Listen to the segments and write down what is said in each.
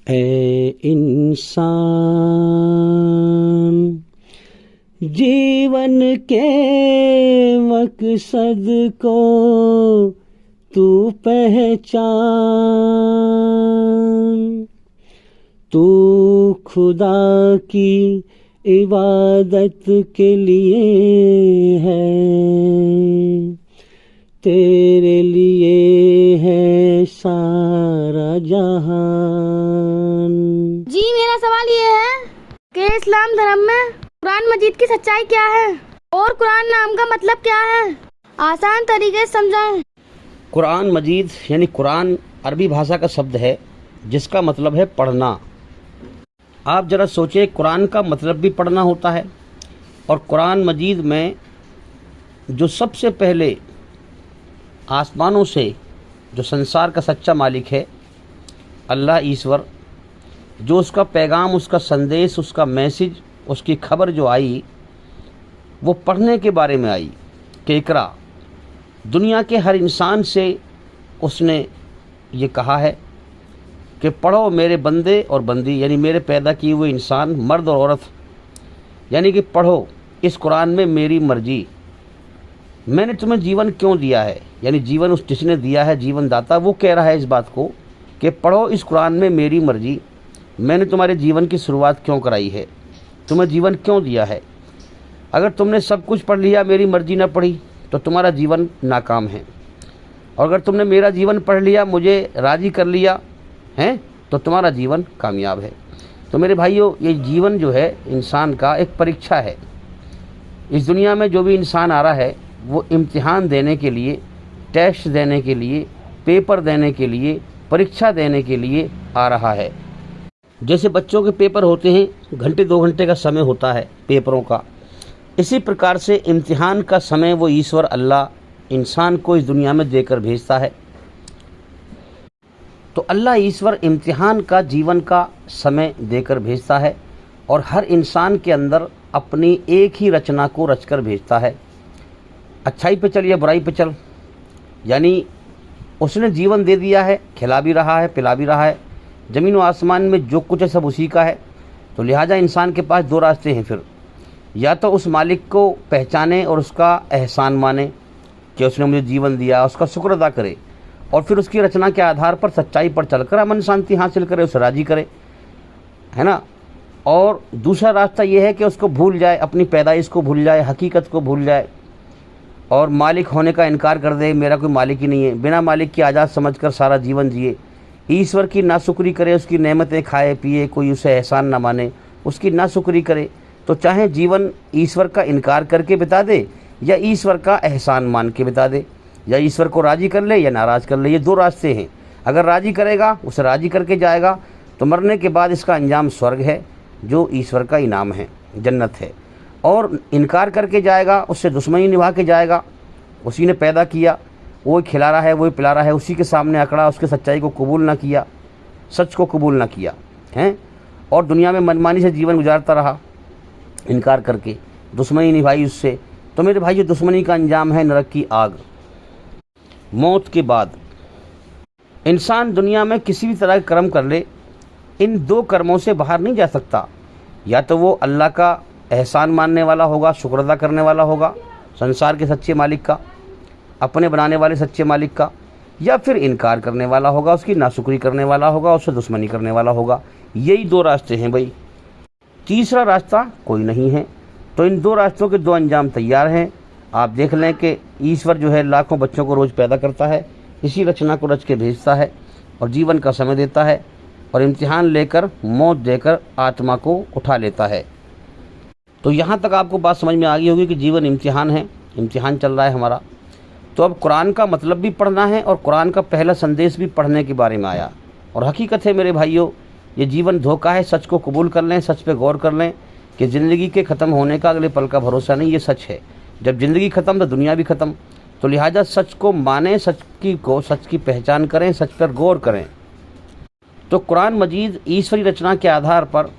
ए इंसान, जीवन के मकसद को तू पहचान। तू खुदा की इबादत के लिए है, तेरे लिए है सारा जहान। जी मेरा सवाल ये है कि इस्लाम धर्म में कुरान मजीद की सच्चाई क्या है और कुरान नाम का मतलब क्या है, आसान तरीके से समझाएं। कुरान मजीद यानी कुरान अरबी भाषा का शब्द है जिसका मतलब है पढ़ना। आप जरा सोचें, कुरान का मतलब भी पढ़ना होता है और कुरान मजीद में जो सबसे पहले आसमानों से जो संसार का सच्चा मालिक है अल्लाह ईश्वर, जो उसका पैगाम, उसका संदेश, उसका मैसेज, उसकी खबर जो आई वो पढ़ने के बारे में आई कि इकरा। दुनिया के हर इंसान से उसने ये कहा है कि पढ़ो मेरे बंदे और बंदी, यानी मेरे पैदा किए हुए इंसान मर्द और औरत, यानी कि पढ़ो इस कुरान में मेरी मर्जी। मैंने तुम्हें जीवन क्यों दिया है, यानी जीवन उस जिसने दिया है, जीवन दाता, वो कह रहा है इस बात को कि पढ़ो इस कुरान में मेरी मर्जी। मैंने तुम्हारे जीवन की शुरुआत क्यों कराई है, तुम्हें जीवन क्यों दिया है। अगर तुमने सब कुछ पढ़ लिया, मेरी मर्जी ना पढ़ी, तो तुम्हारा जीवन नाकाम है। और अगर तुमने मेरा जीवन पढ़ लिया, मुझे राज़ी कर लिया है, तो तुम्हारा जीवन कामयाब है। तो मेरे भाइयों, ये जीवन जो है इंसान का एक परीक्षा है। इस दुनिया में जो भी इंसान आ रहा है वो इम्तिहान देने के लिए, टेस्ट देने के लिए, पेपर देने के लिए, परीक्षा देने के लिए आ रहा है। जैसे बच्चों के पेपर होते हैं, घंटे 2 घंटे का समय होता है पेपरों का, इसी प्रकार से इम्तिहान का समय वो ईश्वर अल्लाह इंसान को इस दुनिया में देकर भेजता है। तो अल्लाह ईश्वर इम्तिहान का, जीवन का समय देकर भेजता है और हर इंसान के अंदर अपनी एक ही रचना को रचकर भेजता है। अच्छाई पे चल या बुराई पे चल, यानी उसने जीवन दे दिया है, खिला भी रहा है, पिला भी रहा है। ज़मीन व आसमान में जो कुछ है सब उसी का है। तो लिहाजा इंसान के पास 2 रास्ते हैं फिर, या तो उस मालिक को पहचाने और उसका एहसान माने कि उसने मुझे जीवन दिया, उसका शुक्र अदा करे और फिर उसकी रचना के आधार पर सच्चाई पर चलकर अमन शांति हासिल करे, उसे राज़ी करे, है ना। और दूसरा रास्ता ये है कि उसको भूल जाए, अपनी पैदाइश को भूल जाए, हकीकत को भूल जाए और मालिक होने का इनकार कर दे, मेरा कोई मालिक ही नहीं है, बिना मालिक की आज़ाद समझकर सारा जीवन जिए, ईश्वर की नाशुक्री करे, उसकी नेमतें खाए पिए, कोई उसे एहसान ना माने, उसकी नाशुक्री करे। तो चाहे जीवन ईश्वर का इनकार करके बिता दे या ईश्वर का एहसान मान के बिता दे, या ईश्वर को राज़ी कर ले या नाराज़ कर ले। ये 2 रास्ते हैं। अगर राज़ी करेगा, उसे राज़ी करके जाएगा, तो मरने के बाद इसका अंजाम स्वर्ग है जो ईश्वर का इनाम है, जन्नत है। और इनकार करके जाएगा, उससे दुश्मनी निभा के जाएगा, उसी ने पैदा किया, वो खिला रहा है, वो पिला रहा है, उसी के सामने अकड़ा, उसके सच्चाई को कबूल ना किया, सच को कबूल ना किया है, और दुनिया में मनमानी से जीवन गुजारता रहा इनकार करके, दुश्मनी निभाई उससे। तो मेरे भाई, दुश्मनी का अंजाम है नरक की आग। मौत के बाद इंसान दुनिया में किसी भी तरह का कर्म कर ले, इन 2 कर्मों से बाहर नहीं जा सकता। या तो वो अल्लाह का एहसान मानने वाला होगा, शुक्र अदा करने वाला होगा, संसार के सच्चे मालिक का, अपने बनाने वाले सच्चे मालिक का, या फिर इनकार करने वाला होगा, उसकी नाशुक्री करने वाला होगा, उससे दुश्मनी करने वाला होगा। यही 2 रास्ते हैं भाई, तीसरा रास्ता कोई नहीं है। तो इन 2 रास्तों के 2 अंजाम तैयार हैं। आप देख लें कि ईश्वर जो है लाखों बच्चों को रोज़ पैदा करता है, इसी रचना को रच के भेजता है और जीवन का समय देता है और इम्तिहान लेकर, मौत देकर आत्मा को उठा लेता है। तो यहाँ तक आपको बात समझ में आ गई होगी कि जीवन इम्तिहान है, इम्तिहान चल रहा है हमारा। तो अब कुरान का मतलब भी पढ़ना है और कुरान का पहला संदेश भी पढ़ने के बारे में आया। और हकीकत है मेरे भाइयों, ये जीवन धोखा है। सच को कबूल कर लें, सच पे गौर कर लें कि ज़िंदगी के ख़त्म होने का अगले पल का भरोसा नहीं, ये सच है। जब ज़िंदगी ख़त्म तो दुनिया भी ख़त्म। तो लिहाजा सच को मानें, सच की पहचान करें, सच पर गौर करें। तो कुरान मजीद ईश्वरी रचना के आधार पर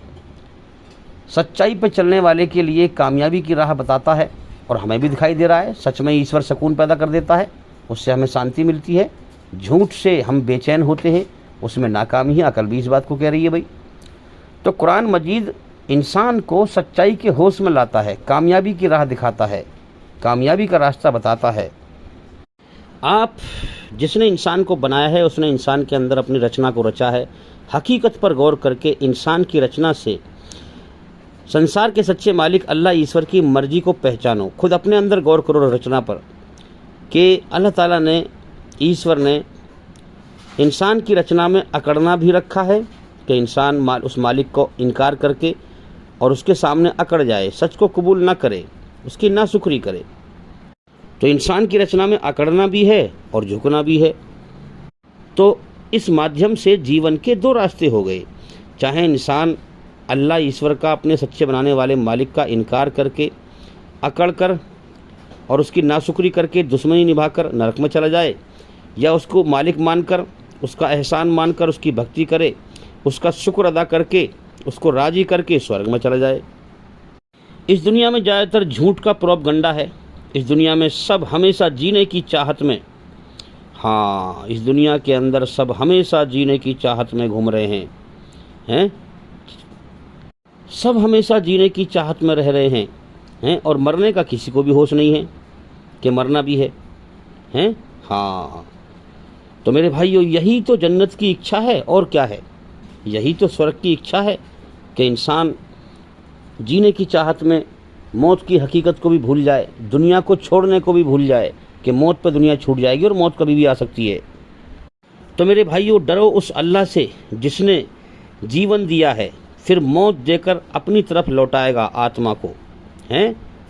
सच्चाई पर चलने वाले के लिए कामयाबी की राह बताता है और हमें भी दिखाई दे रहा है। सच में ईश्वर सुकून पैदा कर देता है, उससे हमें शांति मिलती है। झूठ से हम बेचैन होते हैं, उसमें नाकामी है। अकल भी इस बात को कह रही है भाई। तो कुरान मजीद इंसान को सच्चाई के होश में लाता है, कामयाबी की राह दिखाता है, कामयाबी का रास्ता बताता है। आप जिसने इंसान को बनाया है उसने इंसान के अंदर अपनी रचना को रचा है। हकीकत पर गौर करके इंसान की रचना से संसार के सच्चे मालिक अल्लाह ईश्वर की मर्जी को पहचानो। खुद अपने अंदर गौर करो रचना पर कि अल्लाह ताला ने, ईश्वर ने इंसान की रचना में अकड़ना भी रखा है कि इंसान उस मालिक को इनकार करके और उसके सामने अकड़ जाए, सच को कबूल ना करे, उसकी नाशुक्री करे। तो इंसान की रचना में अकड़ना भी है और झुकना भी है। तो इस माध्यम से जीवन के दो रास्ते हो गए। चाहे इंसान अल्लाह ईश्वर का, अपने सच्चे बनाने वाले मालिक का इनकार करके, अकड़ कर और उसकी नाशुक्री करके, दुश्मनी निभाकर नरक में चला जाए, या उसको मालिक मानकर, उसका एहसान मानकर उसकी भक्ति करे, उसका शुक्र अदा करके, उसको राजी करके स्वर्ग में चला जाए। इस दुनिया में ज़्यादातर झूठ का प्रोपगंडा है। इस दुनिया में सब हमेशा जीने की चाहत में, हाँ, इस दुनिया के अंदर सब हमेशा जीने की चाहत में घूम रहे हैं, सब हमेशा जीने की चाहत में रह रहे हैं, और मरने का किसी को भी होश नहीं है कि मरना भी है, हाँ। तो मेरे भाइयों, यही तो जन्नत की इच्छा है और क्या है। यही तो स्वर्ग की इच्छा है कि इंसान जीने की चाहत में मौत की हकीकत को भी भूल जाए, दुनिया को छोड़ने को भी भूल जाए कि मौत पर दुनिया छूट जाएगी और मौत कभी भी आ सकती है। तो मेरे भाइयों, डरो उस अल्लाह से जिसने जीवन दिया है, फिर मौत देकर अपनी तरफ लौटाएगा आत्मा को,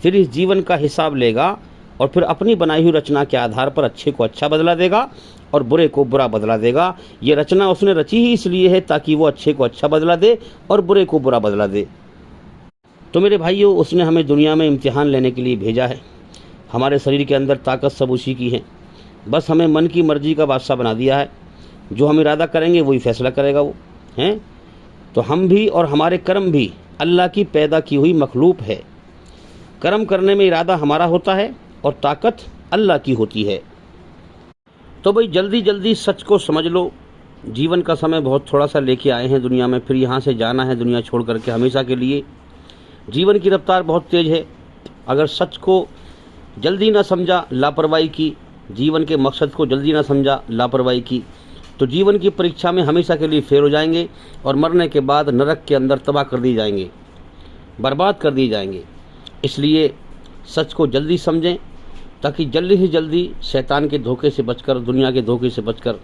फिर इस जीवन का हिसाब लेगा और फिर अपनी बनाई हुई रचना के आधार पर अच्छे को अच्छा बदला देगा और बुरे को बुरा बदला देगा। ये रचना उसने रची ही इसलिए है ताकि वो अच्छे को अच्छा बदला दे और बुरे को बुरा बदला दे। तो मेरे भाइयों, उसने हमें दुनिया में इम्तिहान लेने के लिए भेजा है। हमारे शरीर के अंदर ताकत सब उसी की है, बस हमें मन की मर्जी का बादशाह बना दिया है। जो हम इरादा करेंगे वही फैसला करेगा वो, हैं। तो हम भी और हमारे कर्म भी अल्लाह की पैदा की हुई मखलूक है। कर्म करने में इरादा हमारा होता है और ताकत अल्लाह की होती है। तो भाई जल्दी जल्दी सच को समझ लो। जीवन का समय बहुत थोड़ा सा लेके आए हैं दुनिया में, फिर यहाँ से जाना है दुनिया छोड़ करके हमेशा के लिए। जीवन की रफ्तार बहुत तेज़ है। अगर सच को जल्दी ना समझा, लापरवाही की, जीवन के मकसद को जल्दी ना समझा, लापरवाही की, तो जीवन की परीक्षा में हमेशा के लिए फेल हो जाएंगे और मरने के बाद नरक के अंदर तबाह कर दिए जाएंगे, बर्बाद कर दिए जाएंगे। इसलिए सच को जल्दी समझें ताकि जल्दी से जल्दी शैतान के धोखे से बचकर, दुनिया के धोखे से बचकर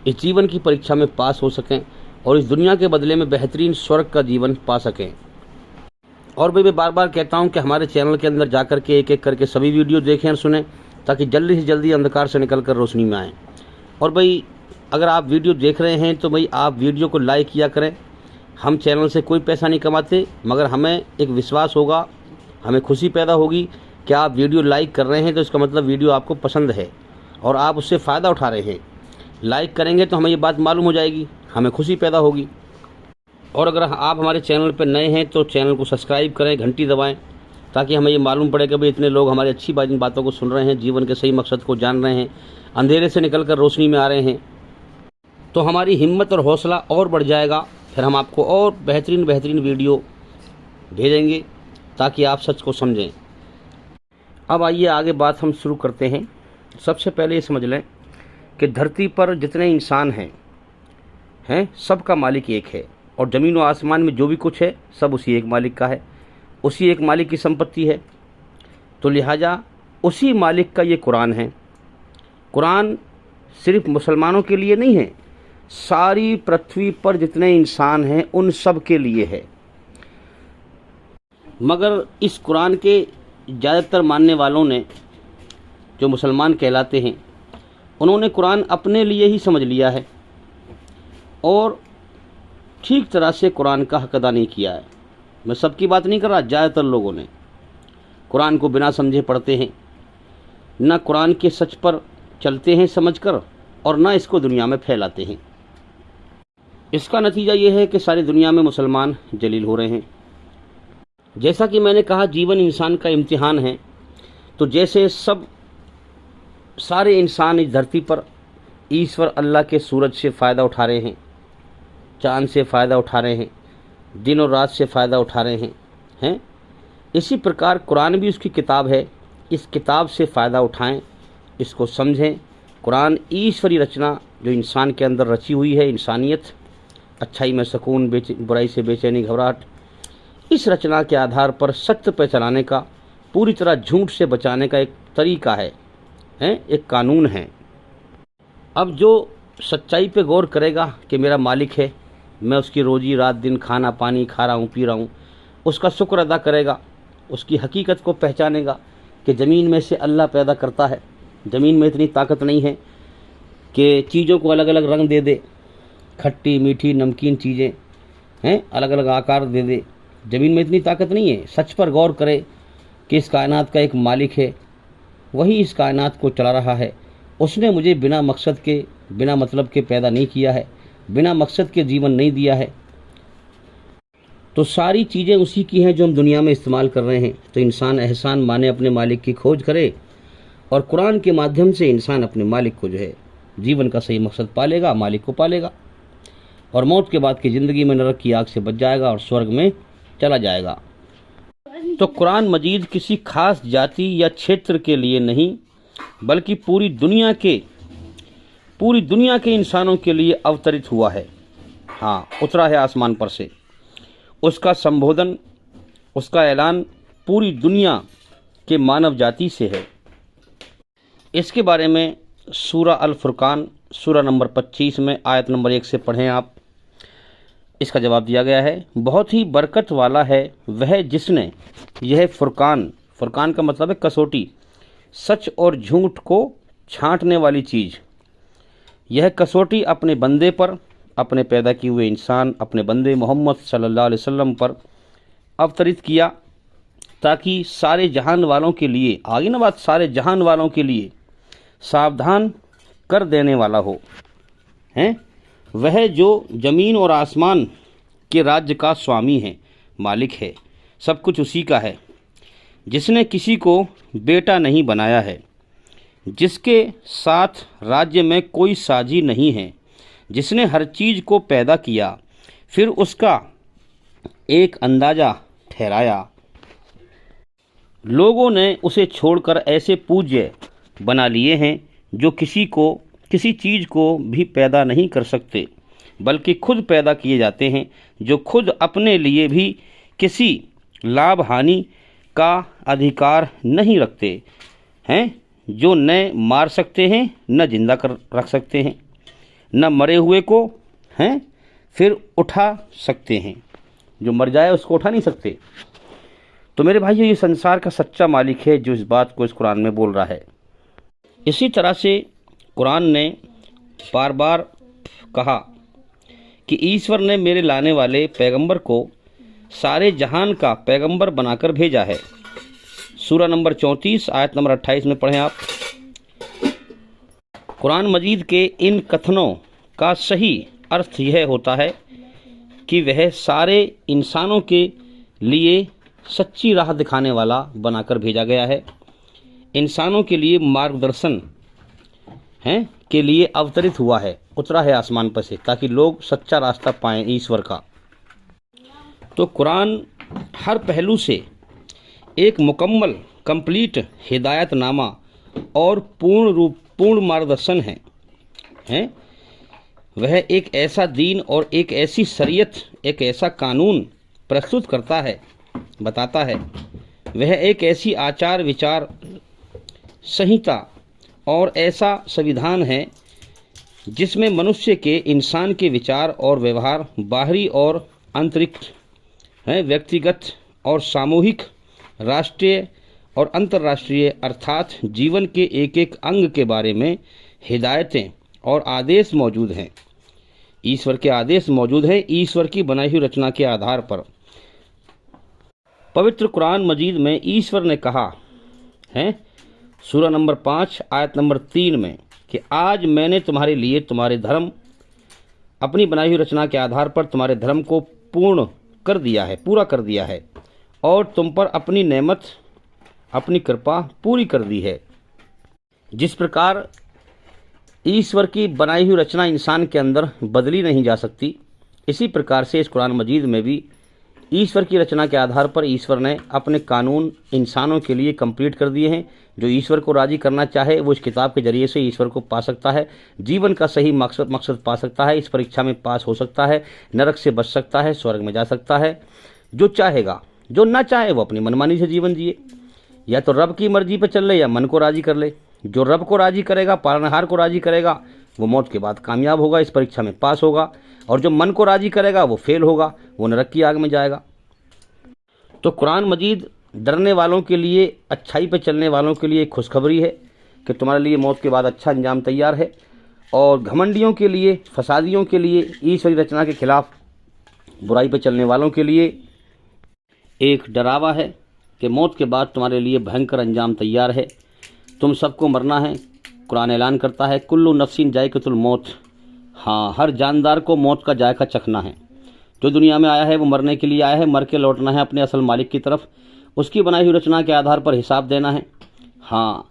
इस जीवन की परीक्षा में पास हो सकें और इस दुनिया के बदले में बेहतरीन स्वर्ग का जीवन पा सकें। और भाई मैं बार बार कहता हूं कि हमारे चैनल के अंदर जाकर के एक एक करके सभी वीडियो देखें और सुनें ताकि जल्दी से जल्दी अंधकार से निकलकर रोशनी में आएँ। और भाई अगर आप वीडियो देख रहे हैं तो भाई आप वीडियो को लाइक किया करें। हम चैनल से कोई पैसा नहीं कमाते, मगर हमें एक विश्वास होगा, हमें खुशी पैदा होगी कि आप वीडियो लाइक कर रहे हैं, तो इसका मतलब वीडियो आपको पसंद है और आप उससे फ़ायदा उठा रहे हैं। लाइक करेंगे तो हमें ये बात मालूम हो जाएगी, हमें खुशी पैदा होगी। और अगर आप हमारे चैनल पर नए हैं तो चैनल को सब्सक्राइब करें, घंटी दबाएं, ताकि हमें ये मालूम पड़े कि भाई इतने लोग हमारी अच्छी बातों को सुन रहे हैं, जीवन के सही मकसद को जान रहे हैं, अंधेरे से निकल कर रोशनी में आ रहे हैं। तो हमारी हिम्मत और हौसला और बढ़ जाएगा। फिर हम आपको और बेहतरीन वीडियो भेजेंगे ताकि आप सच को समझें। अब आइए आगे बात हम शुरू करते हैं। सबसे पहले ये समझ लें कि धरती पर जितने इंसान हैं सबका मालिक एक है, और ज़मीन और आसमान में जो भी कुछ है सब उसी एक मालिक का है, उसी एक मालिक की संपत्ति है। तो लिहाजा उसी मालिक का ये कुरान है। कुरान सिर्फ मुसलमानों के लिए नहीं है, सारी पृथ्वी पर जितने इंसान हैं उन सब के लिए है। मगर इस कुरान के ज़्यादातर मानने वालों ने, जो मुसलमान कहलाते हैं, उन्होंने कुरान अपने लिए ही समझ लिया है और ठीक तरह से कुरान का हक अदा नहीं किया है। मैं सबकी बात नहीं कर रहा, ज़्यादातर लोगों ने कुरान को बिना समझे पढ़ते हैं, ना कुरान के सच पर चलते हैं समझकर, और ना इसको दुनिया में फैलाते हैं। इसका नतीजा ये है कि सारी दुनिया में मुसलमान जलील हो रहे हैं। जैसा कि मैंने कहा, जीवन इंसान का इम्तिहान है। तो जैसे सारे इंसान इस धरती पर ईश्वर अल्लाह के सूरज से फ़ायदा उठा रहे हैं, चाँद से फ़ायदा उठा रहे हैं, दिन और रात से फ़ायदा उठा रहे हैं। इसी प्रकार कुरान भी उसकी किताब है। इस किताब से फ़ायदा उठाएं, इसको समझें। कुरान ईश्वरी रचना जो इंसान के अंदर रची हुई है, इंसानियत, अच्छाई में सुकून, बुराई से बेचैनी, घबराहट, इस रचना के आधार पर सत्य पर चलाने का, पूरी तरह झूठ से बचाने का एक तरीका है, एक कानून है। अब जो सच्चाई पे गौर करेगा कि मेरा मालिक है, मैं उसकी रोजी रात दिन खाना पानी खा रहा हूँ, पी रहा हूँ, उसका शुक्र अदा करेगा, उसकी हकीकत को पहचानेगा कि ज़मीन में से अल्लाह पैदा करता है। ज़मीन में इतनी ताकत नहीं है कि चीज़ों को अलग अलग रंग दे दे, खट्टी मीठी नमकीन चीज़ें अलग अलग आकार दे दे। ज़मीन में इतनी ताकत नहीं है। सच पर गौर करे कि इस कायनात का एक मालिक है, वही इस कायनात को चला रहा है। उसने मुझे बिना मकसद के, बिना मतलब के पैदा नहीं किया है, बिना मकसद के जीवन नहीं दिया है। तो सारी चीज़ें उसी की हैं जो हम दुनिया में इस्तेमाल कर रहे हैं। तो इंसान एहसान माने, अपने मालिक की खोज करे, और कुरान के माध्यम से इंसान अपने मालिक को जो है जीवन का सही मकसद पालेगा, मालिक को पालेगा, और मौत के बाद की ज़िंदगी में नरक की आग से बच जाएगा और स्वर्ग में चला जाएगा। तो कुरान मजीद किसी खास जाति या क्षेत्र के लिए नहीं, बल्कि पूरी दुनिया के इंसानों के लिए अवतरित हुआ है। हाँ, उतरा है आसमान पर से। उसका संबोधन, उसका ऐलान पूरी दुनिया के मानव जाति से है। इसके बारे में सूरा अल फुरकान सूरा नंबर 25 में आयत नंबर 1 से पढ़ें आप। इसका जवाब दिया गया है, बहुत ही बरकत वाला है वह जिसने यह फुरकान का मतलब है कसौटी, सच और झूठ को छांटने वाली चीज़, यह कसौटी अपने बंदे पर, अपने पैदा किए हुए इंसान, अपने बंदे मोहम्मद सल्लल्लाहु अलैहि वसल्लम पर अवतरित किया, ताकि सारे जहान वालों के लिए, आगे ना बात, सारे जहान वालों के लिए सावधान कर देने वाला हो। वह जो ज़मीन और आसमान के राज्य का स्वामी है, मालिक है, सब कुछ उसी का है, जिसने किसी को बेटा नहीं बनाया है, जिसके साथ राज्य में कोई साझी नहीं है, जिसने हर चीज़ को पैदा किया, फिर उसका एक अंदाज़ा ठहराया। लोगों ने उसे छोड़कर ऐसे पूज्य बना लिए हैं जो किसी चीज़ को भी पैदा नहीं कर सकते, बल्कि खुद पैदा किए जाते हैं, जो खुद अपने लिए भी किसी लाभ हानि का अधिकार नहीं रखते हैं, जो न मार सकते हैं, न जिंदा कर रख सकते हैं, न मरे हुए को फिर उठा सकते हैं, जो मर जाए उसको उठा नहीं सकते। तो मेरे भाइयों, ये संसार का सच्चा मालिक है जो इस बात को इस कुरान में बोल रहा है। इसी तरह से कुरान ने बार बार कहा कि ईश्वर ने मेरे लाने वाले पैगंबर को सारे जहान का पैगंबर बनाकर भेजा है। सूरा नंबर 34 आयत नंबर 28 में पढ़ें आप। कुरान मजीद के इन कथनों का सही अर्थ यह होता है कि वह सारे इंसानों के लिए सच्ची राह दिखाने वाला बनाकर भेजा गया है, इंसानों के लिए मार्गदर्शन के लिए अवतरित हुआ है, उतरा है आसमान पर से, ताकि लोग सच्चा रास्ता पाएं ईश्वर का। तो कुरान हर पहलू से एक मुकम्मल कंप्लीट हिदायतनामा और पूर्ण मार्गदर्शन है। वह एक ऐसा दीन और एक ऐसी शरीयत, एक ऐसा कानून प्रस्तुत करता है, बताता है। वह एक ऐसी आचार विचार संहिता और ऐसा संविधान है जिसमें मनुष्य के, इंसान के विचार और व्यवहार, बाहरी और आंतरिक, व्यक्तिगत और सामूहिक, राष्ट्रीय और अंतर्राष्ट्रीय अर्थात जीवन के एक एक अंग के बारे में हिदायतें और आदेश मौजूद हैं। ईश्वर के आदेश मौजूद हैं ईश्वर की बनाई हुई रचना के आधार पर। पवित्र कुरान मजीद में ईश्वर ने कहा है, सूरा नंबर 5 आयत नंबर 3 में, कि आज मैंने तुम्हारे लिए तुम्हारे धर्म, अपनी बनाई हुई रचना के आधार पर तुम्हारे धर्म को पूरा कर दिया है और तुम पर अपनी नेमत, अपनी कृपा पूरी कर दी है। जिस प्रकार ईश्वर की बनाई हुई रचना इंसान के अंदर बदली नहीं जा सकती। इसी प्रकार से इस कुरान मजीद में भी ईश्वर की रचना के आधार पर ईश्वर ने अपने कानून इंसानों के लिए कंप्लीट कर दिए हैं। जो ईश्वर को राज़ी करना चाहे वो इस किताब के जरिए से ईश्वर को पा सकता है, जीवन का सही मकसद पा सकता है, इस परीक्षा में पास हो सकता है, नरक से बच सकता है, स्वर्ग में जा सकता है जो चाहेगा। जो ना चाहे वो अपनी मनमानी से जीवन जिए, या तो रब की मर्जी पर चल ले या मन को राज़ी कर ले। जो रब को राज़ी करेगा, पालनहार को राज़ी करेगा, वो मौत के बाद कामयाब होगा, इस परीक्षा में पास होगा। और जो मन को राज़ी करेगा वो फेल होगा, वो नरक की आग में जाएगा। तो कुरान मजीद डरने वालों के लिए, अच्छाई पर चलने वालों के लिए एक खुशखबरी है कि तुम्हारे लिए मौत के बाद अच्छा अंजाम तैयार है। और घमंडियों के लिए, फसादियों के लिए, ईश्वरी रचना के खिलाफ बुराई पर चलने वालों के लिए एक डरावा है कि मौत के बाद तुम्हारे लिए भयंकर अंजाम तैयार है, तुम सबको मरना है। कुरान ऐलान करता है कुल्लु नफ्सिन जायक़तुल मौत। हाँ, हर जानदार को मौत का जायका चखना है। जो दुनिया में आया है वो मरने के लिए आया है, मर के लौटना है अपने असल मालिक की तरफ। उसकी बनाई हुई रचना के आधार पर हिसाब देना है। हाँ,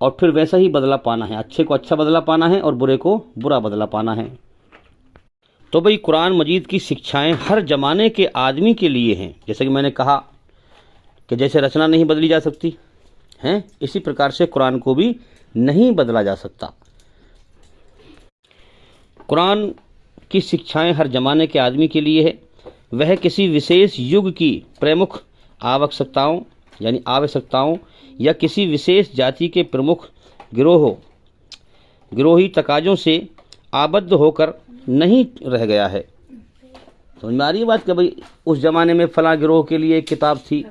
और फिर वैसा ही बदला पाना है, अच्छे को अच्छा बदला पाना है और बुरे को बुरा बदला पाना है। तो भाई कुरान मजीद की शिक्षाएं हर ज़माने के आदमी के लिए हैं। जैसे कि मैंने कहा कि जैसे रचना नहीं बदली जा सकती हैं, इसी प्रकार से कुरान को भी नहीं बदला जा सकता। कुरान की शिक्षाएं हर ज़माने के आदमी के लिए है। वह किसी विशेष युग की प्रमुख आवश्यकताओं या किसी विशेष जाति के प्रमुख गिरोही तकाज़ों से आबद्ध होकर नहीं रह गया है। समझ में आ रही है बात कि भाई उस ज़माने में फ़लाँ गिरोह के लिए एक किताब थी,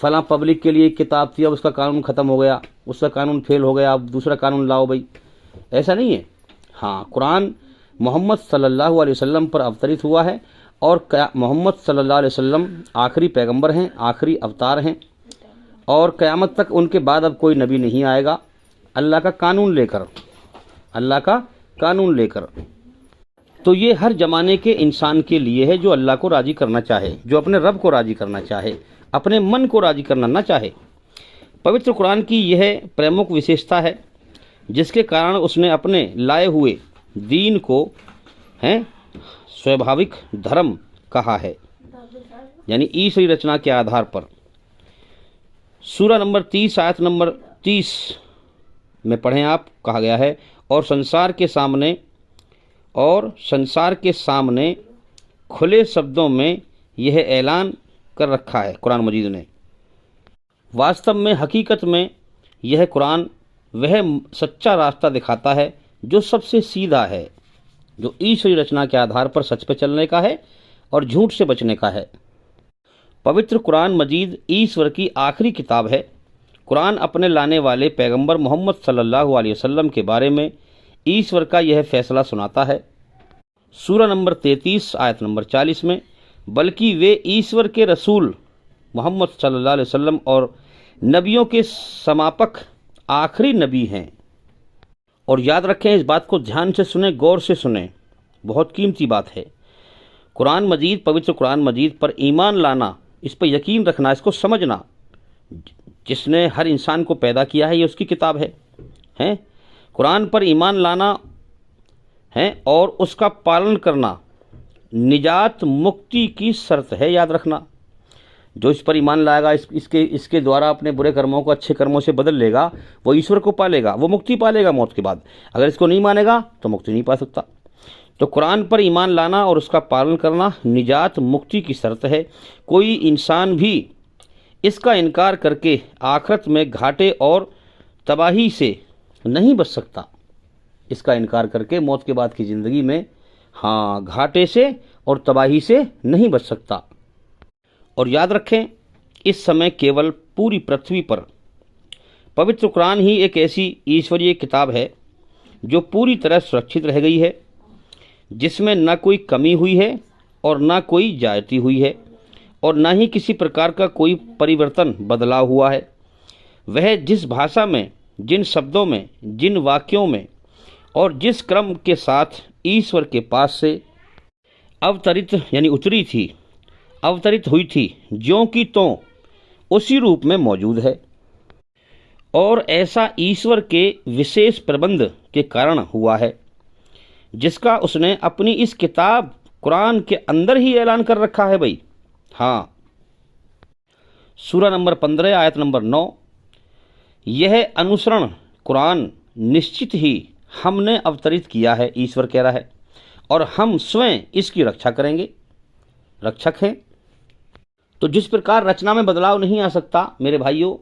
फ़लाँ पब्लिक के लिए एक किताब थी, अब उसका कानून ख़त्म हो गया, उसका कानून फेल हो गया, अब दूसरा कानून लाओ भाई, ऐसा नहीं है। हाँ, कुरान मोहम्मद सल्लल्लाहु अलैहि वसल्लम पर अवतरित हुआ है और मोहम्मद सल्लल्लाहु अलैहि वसल्लम आखिरी पैगंबर हैं, आखिरी अवतार हैं और क़यामत तक उनके बाद अब कोई नबी नहीं आएगा अल्लाह का कानून लेकर। तो ये हर ज़माने के इंसान के लिए है जो अल्लाह को राज़ी करना चाहे, जो अपने रब को राज़ी करना चाहे, अपने मन को राज़ी करना ना चाहे। पवित्र कुरान की यह प्रमुख विशेषता है जिसके कारण उसने अपने लाए हुए दीन को स्वाभाविक धर्म कहा है, यानी ईश्वरी रचना के आधार पर। सूरा नंबर 30 आयत नंबर 30 में पढ़ें आप, कहा गया है और संसार के सामने खुले शब्दों में यह ऐलान कर रखा है कुरान मजीद ने। वास्तव में हकीकत में यह कुरान वह सच्चा रास्ता दिखाता है जो सबसे सीधा है, जो ईश्वरी रचना के आधार पर सच पे चलने का है और झूठ से बचने का है। पवित्र कुरान मजीद ईश्वर की आखिरी किताब है। कुरान अपने लाने वाले पैगंबर मोहम्मद सल्लल्लाहु अलैहि वसल्लम के बारे में ईश्वर का यह फैसला सुनाता है। सूरा नंबर 33 आयत नंबर 40 में, बल्कि वे ईश्वर के रसूल मोहम्मद सल्लल्लाहु अलैहि वसल्लम और नबियों के समापक आखिरी नबी हैं। और याद रखें, इस बात को ध्यान से सुने, गौर से सुने, बहुत कीमती बात है। कुरान मजीद, पवित्र कुरान मजीद पर ईमान लाना, इस पर यकीन रखना, इसको समझना, जिसने हर इंसान को पैदा किया है ये उसकी किताब है। कुरान पर ईमान लाना है और उसका पालन करना निजात मुक्ति की शर्त है, याद रखना। जो इस पर ईमान लाएगा, इसके द्वारा अपने बुरे कर्मों को अच्छे कर्मों से बदल लेगा, वो ईश्वर को पालेगा, वो मुक्ति पालेगा मौत के बाद। अगर इसको नहीं मानेगा तो मुक्ति नहीं पा सकता। तो कुरान पर ईमान लाना और उसका पालन करना निजात मुक्ति की शर्त है। कोई इंसान भी इसका इनकार करके आखिरत में घाटे और तबाही से नहीं बच सकता। इसका इनकार करके मौत के बाद की ज़िंदगी में घाटे से और तबाही से नहीं बच सकता। और याद रखें, इस समय केवल पूरी पृथ्वी पर पवित्र कुरान ही एक ऐसी ईश्वरीय किताब है जो पूरी तरह सुरक्षित रह गई है, जिसमें न कोई कमी हुई है और न कोई ज्यादती हुई है और न ही किसी प्रकार का कोई परिवर्तन बदलाव हुआ है। वह जिस भाषा में, जिन शब्दों में, जिन वाक्यों में और जिस क्रम के साथ ईश्वर के पास से अवतरित हुई थी, ज्यों की त्यों उसी रूप में मौजूद है। और ऐसा ईश्वर के विशेष प्रबंध के कारण हुआ है, जिसका उसने अपनी इस किताब कुरान के अंदर ही ऐलान कर रखा है भाई। हाँ, सूरा नंबर 15 आयत नंबर 9, यह अनुसरण कुरान निश्चित ही हमने अवतरित किया है, ईश्वर कह रहा है, और हम स्वयं इसकी रक्षा करेंगे, रक्षक हैं। तो जिस प्रकार रचना में बदलाव नहीं आ सकता मेरे भाइयों,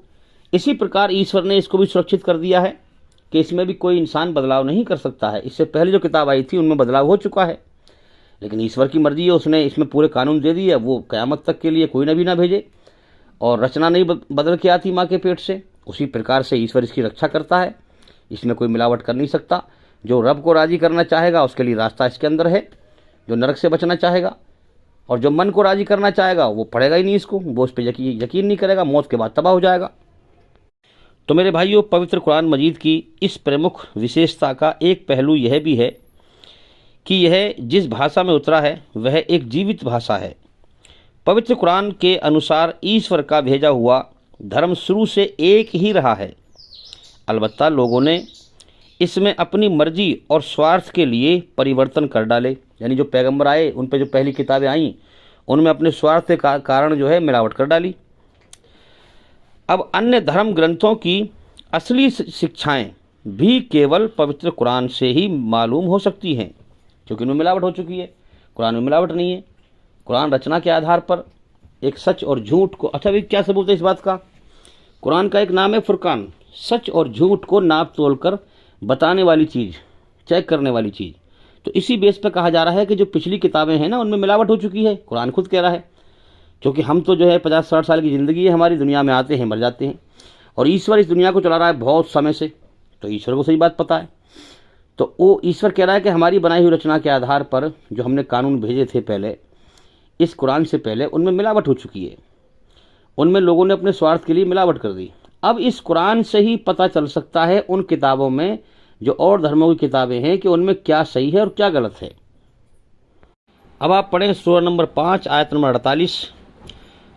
इसी प्रकार ईश्वर ने इसको भी सुरक्षित कर दिया है कि इसमें भी कोई इंसान बदलाव नहीं कर सकता है। इससे पहले जो किताब आई थी उनमें बदलाव हो चुका है, लेकिन ईश्वर की मर्जी है, उसने इसमें पूरे कानून दे दिए। वो क़यामत तक के लिए कोई नबी ना भेजे, और रचना नहीं बदल के आती माँ के पेट से, उसी प्रकार से ईश्वर इसकी रक्षा करता है। इसमें कोई मिलावट कर नहीं सकता। जो रब को राज़ी करना चाहेगा उसके लिए रास्ता इसके अंदर है, जो नरक से बचना चाहेगा, और जो मन को राज़ी करना चाहेगा वो पढ़ेगा ही नहीं इसको, वो उस पर यकीन नहीं करेगा, मौत के बाद तबाह हो जाएगा। तो मेरे भाइयों, पवित्र कुरान मजीद की इस प्रमुख विशेषता का एक पहलू यह भी है कि यह जिस भाषा में उतरा है वह एक जीवित भाषा है। पवित्र कुरान के अनुसार ईश्वर का भेजा हुआ धर्म शुरू से एक ही रहा है। अलबत्ता लोगों ने इसमें अपनी मर्जी और स्वार्थ के लिए परिवर्तन कर डाले, यानी जो पैगंबर आए उन पर जो पहली किताबें आईं उनमें अपने स्वार्थ के कारण जो है मिलावट कर डाली। अब अन्य धर्म ग्रंथों की असली शिक्षाएं भी केवल पवित्र कुरान से ही मालूम हो सकती हैं, क्योंकि उनमें मिलावट हो चुकी है। कुरान में मिलावट नहीं है। कुरान रचना के आधार पर एक सच और झूठ को, अच्छा भाई क्या सबूत है इस बात का? कुरान का एक नाम है फुरकान, सच और झूठ को नाप तोल कर बताने वाली चीज़, चेक करने वाली चीज़। तो इसी बेस पर कहा जा रहा है कि जो पिछली किताबें हैं ना उनमें मिलावट हो चुकी है। कुरान खुद कह रहा है, क्योंकि हम तो जो है 50-60 साल की ज़िंदगी है हमारी, दुनिया में आते हैं मर जाते हैं, और ईश्वर इस दुनिया को चला रहा है बहुत समय से, तो ईश्वर को सही बात पता है। तो वो ईश्वर कह रहा है कि हमारी बनाई हुई रचना के आधार पर जो हमने कानून भेजे थे पहले, इस कुरान से पहले, उनमें मिलावट हो चुकी है। उनमें लोगों ने अपने स्वार्थ के लिए मिलावट कर दी। अब इस कुरान से ही पता चल सकता है उन किताबों में जो और धर्मों की किताबें हैं कि उनमें क्या सही है और क्या गलत है। अब आप पढ़ें सूरा नंबर 5 आयत नंबर 48,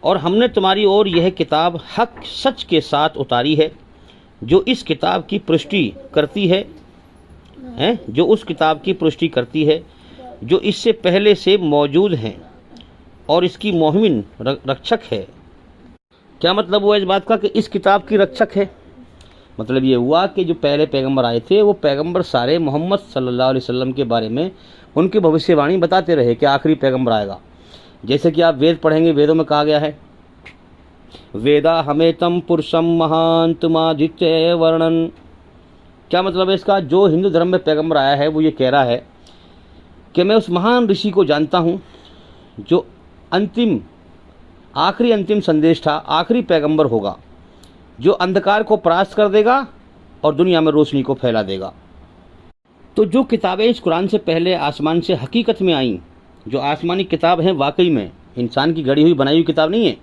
और हमने तुम्हारी ओर यह किताब हक सच के साथ उतारी है, जो इस किताब की पुष्टि करती है, जो उस किताब की पुष्टि करती है जो इससे पहले से मौजूद हैं, और इसकी मोहमिन रक्षक है। क्या मतलब हुआ इस बात का कि इस किताब की रक्षक है? मतलब ये हुआ कि जो पहले पैगंबर आए थे वो पैगंबर सारे मोहम्मद सल्लल्लाहु अलैहि वसल्लम के बारे में उनकी भविष्यवाणी बताते रहे कि आखिरी पैगंबर आएगा। जैसे कि आप वेद पढ़ेंगे, वेदों में कहा गया है, वेदा हमेतम पुरुषम महांतमादित्य वर्णन। क्या मतलब है इसका? जो हिंदू धर्म में पैगंबर आया है वो ये कह रहा है कि मैं उस महान ऋषि को जानता हूँ जो आखिरी अंतिम संदेश था, आखिरी पैगंबर होगा, जो अंधकार को परास्त कर देगा और दुनिया में रोशनी को फैला देगा। तो जो किताबें इस कुरान से पहले आसमान से हकीकत में आईं, जो आसमानी किताब हैं, वाकई में इंसान की गढ़ी हुई बनाई हुई किताब नहीं है।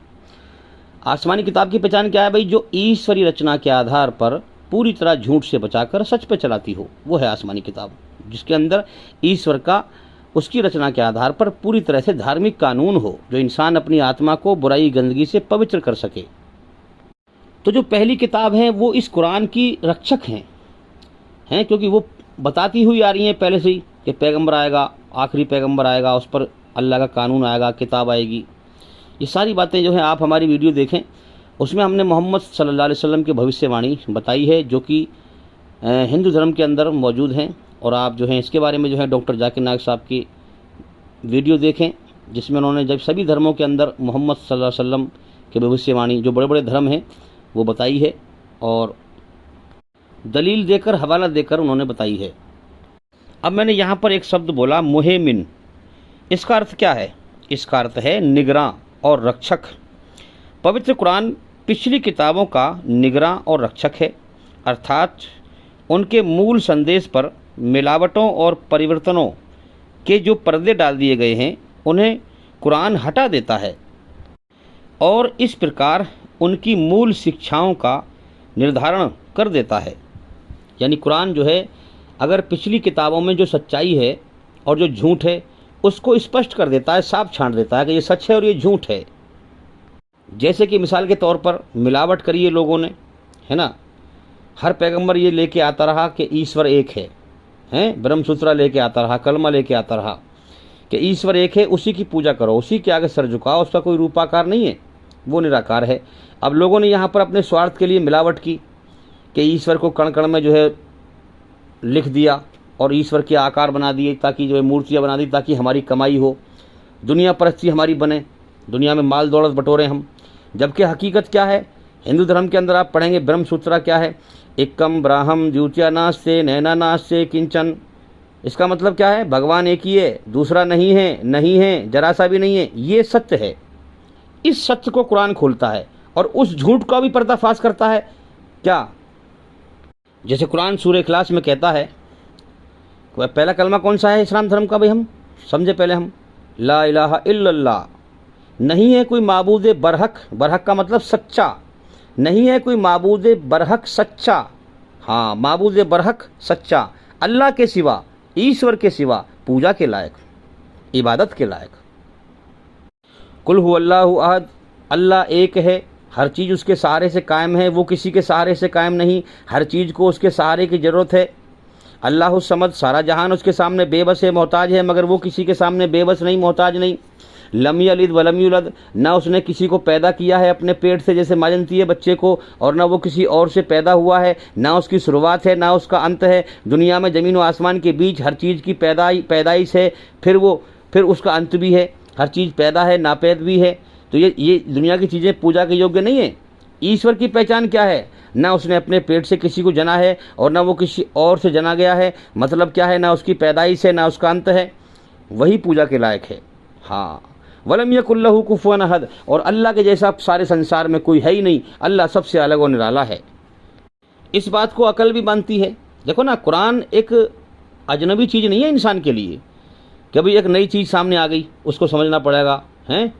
आसमानी किताब की पहचान क्या है भाई? जो ईश्वरी रचना के आधार पर पूरी तरह झूठ से बचाकर सच पे चलाती हो, वो है आसमानी किताब, जिसके अंदर ईश्वर का उसकी रचना के आधार पर पूरी तरह से धार्मिक कानून हो, जो इंसान अपनी आत्मा को बुराई गंदगी से पवित्र कर सके। तो जो पहली किताब है वो इस कुरान की रक्षक हैं, क्योंकि वो बताती हुई आ रही हैं पहले से ही कि पैगंबर आएगा, आखिरी पैगंबर आएगा, उस पर अल्लाह का कानून आएगा, किताब आएगी। ये सारी बातें जो हैं आप हमारी वीडियो देखें, उसमें हमने मोहम्मद सल्लल्लाहु अलैहि वसल्लम की भविष्यवाणी बताई है जो कि हिंदू धर्म के अंदर मौजूद हैं। और आप जो हैं इसके बारे में जो है डॉक्टर जाकिर नायक साहब की वीडियो देखें, जिसमें उन्होंने जब सभी धर्मों के अंदर मोहम्मद सल्लल्लाहु अलैहि वसल्लम की भविष्यवाणी, जो बड़े बड़े धर्म हैं, वो बताई है और दलील देकर, हवाला देकर उन्होंने बताई है। अब मैंने यहाँ पर एक शब्द बोला मुहेमिन, इसका अर्थ क्या है? इसका अर्थ है निगरां और रक्षक। पवित्र कुरान पिछली किताबों का निगरां और रक्षक है, अर्थात उनके मूल संदेश पर मिलावटों और परिवर्तनों के जो पर्दे डाल दिए गए हैं उन्हें कुरान हटा देता है और इस प्रकार उनकी मूल शिक्षाओं का निर्धारण कर देता है। यानी कुरान जो है, अगर पिछली किताबों में जो सच्चाई है और जो झूठ है उसको स्पष्ट कर देता है, साफ छांट देता है कि ये सच है और ये झूठ है। जैसे कि मिसाल के तौर पर मिलावट करी है लोगों ने, है ना, हर पैगंबर ये लेके आता रहा कि ईश्वर एक है, हैं, ब्रह्मसूत्र लेके आता रहा, कलमा लेके आता रहा कि ईश्वर एक है, उसी की पूजा करो, उसी के आगे सर झुकाओ, उसका कोई रूपाकार नहीं है, वो निराकार है। अब लोगों ने यहाँ पर अपने स्वार्थ के लिए मिलावट की कि ईश्वर को कण कण में जो है लिख दिया और ईश्वर के आकार बना दिए, ताकि जो है मूर्तियाँ बना दी ताकि हमारी कमाई हो, दुनिया परस्ती हमारी बने, दुनिया में माल दौलत बटोरें हम। जबकि हकीकत क्या है, हिंदू धर्म के अंदर आप पढ़ेंगे ब्रह्मसूत्र क्या है, एकम ब्राह्म द्वितीया नास्ते नैना नास्ते किंचन। इसका मतलब क्या है, भगवान एक ही है, दूसरा नहीं है, नहीं है, जरा सा भी नहीं है, ये सत्य है। इस सत्य को कुरान खोलता है और उस झूठ का भी पर्दाफाश करता है। क्या, जैसे कुरान सूरह इखलास में कहता है, पहला कलमा कौन सा है इस्लाम धर्म का भाई, हम समझे पहले हम, ला इलाहा इल्लल्लाह, नहीं है कोई माबूद बरहक, बरहक का मतलब सच्चा, नहीं है कोई माबूद बरहक सच्चा, हाँ माबूद बरहक सच्चा, अल्लाह के सिवा, ईश्वर के सिवा पूजा के लायक, इबादत के लायक। कुल हुवल्लाहु अहद, अल्लाह एक है, हर चीज़ उसके सहारे से कायम है, वो किसी के सहारे से कायम नहीं, हर चीज़ को उसके सहारे की ज़रूरत है। अल्लाह समद, सारा जहान उसके सामने बेबस है, मोहताज है, मगर वो किसी के सामने बेबस नहीं, मोहताज नहीं। लम यलिद वलम यूलद, ना उसने किसी को पैदा किया है अपने पेट से जैसे माँ जनती है बच्चे को, और ना वो किसी और से पैदा हुआ है, ना उसकी शुरुआत है ना उसका अंत है। दुनिया में ज़मीन व आसमान के बीच हर चीज़ की पैदाइश है, फिर उसका अंत भी है, हर चीज़ पैदा है, नापैद भी है। तो ये दुनिया की चीज़ें पूजा के योग्य नहीं है। ईश्वर की पहचान क्या है, ना उसने अपने पेट से किसी को जना है और ना वो किसी और से जना गया है, मतलब क्या है, ना उसकी पैदाइश है ना उसका अंत है, वही पूजा के लायक है। हाँ, वलम यकुल लहू कुफुवन अहद, और अल्लाह के जैसा सारे संसार में कोई है ही नहीं, अल्लाह सबसे अलग और निराला है। इस बात को अकल भी मानती है। देखो ना, कुरान एक अजनबी चीज़ नहीं है इंसान के लिए कि भाई एक नई चीज़ सामने आ गई उसको समझना पड़ेगा, हैं।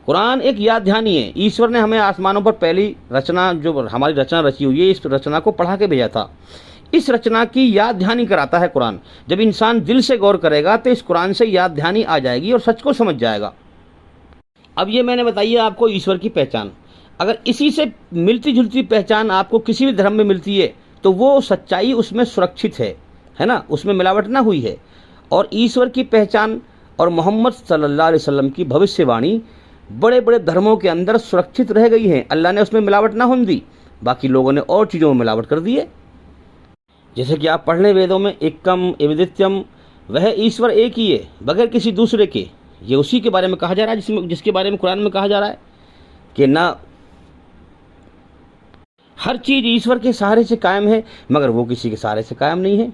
कुरान एक याद दहानी है। ईश्वर ने हमें आसमानों पर पहली रचना, जो हमारी रचना रची हुई है, इस रचना को पढ़ा के भेजा था। इस रचना की याद दहानी कराता है कुरान। जब इंसान दिल से गौर करेगा तो इस कुरान से याद दहानी आ जाएगी और सच को समझ जाएगा। अब ये मैंने बताइए आपको ईश्वर की पहचान, अगर इसी से मिलती जुलती पहचान आपको किसी भी धर्म में मिलती है तो वो सच्चाई उसमें सुरक्षित है ना, उसमें मिलावट ना हुई है। और ईश्वर की पहचान और मोहम्मद सल्लल्लाहु अलैहि वसल्लम की भविष्यवाणी बड़े बड़े धर्मों के अंदर सुरक्षित रह गई है। अल्लाह ने उसमें मिलावट ना होने दी, बाकी लोगों ने और चीज़ों में मिलावट कर दी है। जैसे कि आप पढ़ लें वेदों में, एकम एविदित्यम, वह ईश्वर एक ही है बगैर किसी दूसरे के। ये उसी के बारे में कहा जा रहा है जिसके बारे में कुरान में कहा जा रहा है कि ना हर चीज़ ईश्वर के सहारे से कायम है, मगर वो किसी के सहारे से कायम नहीं है।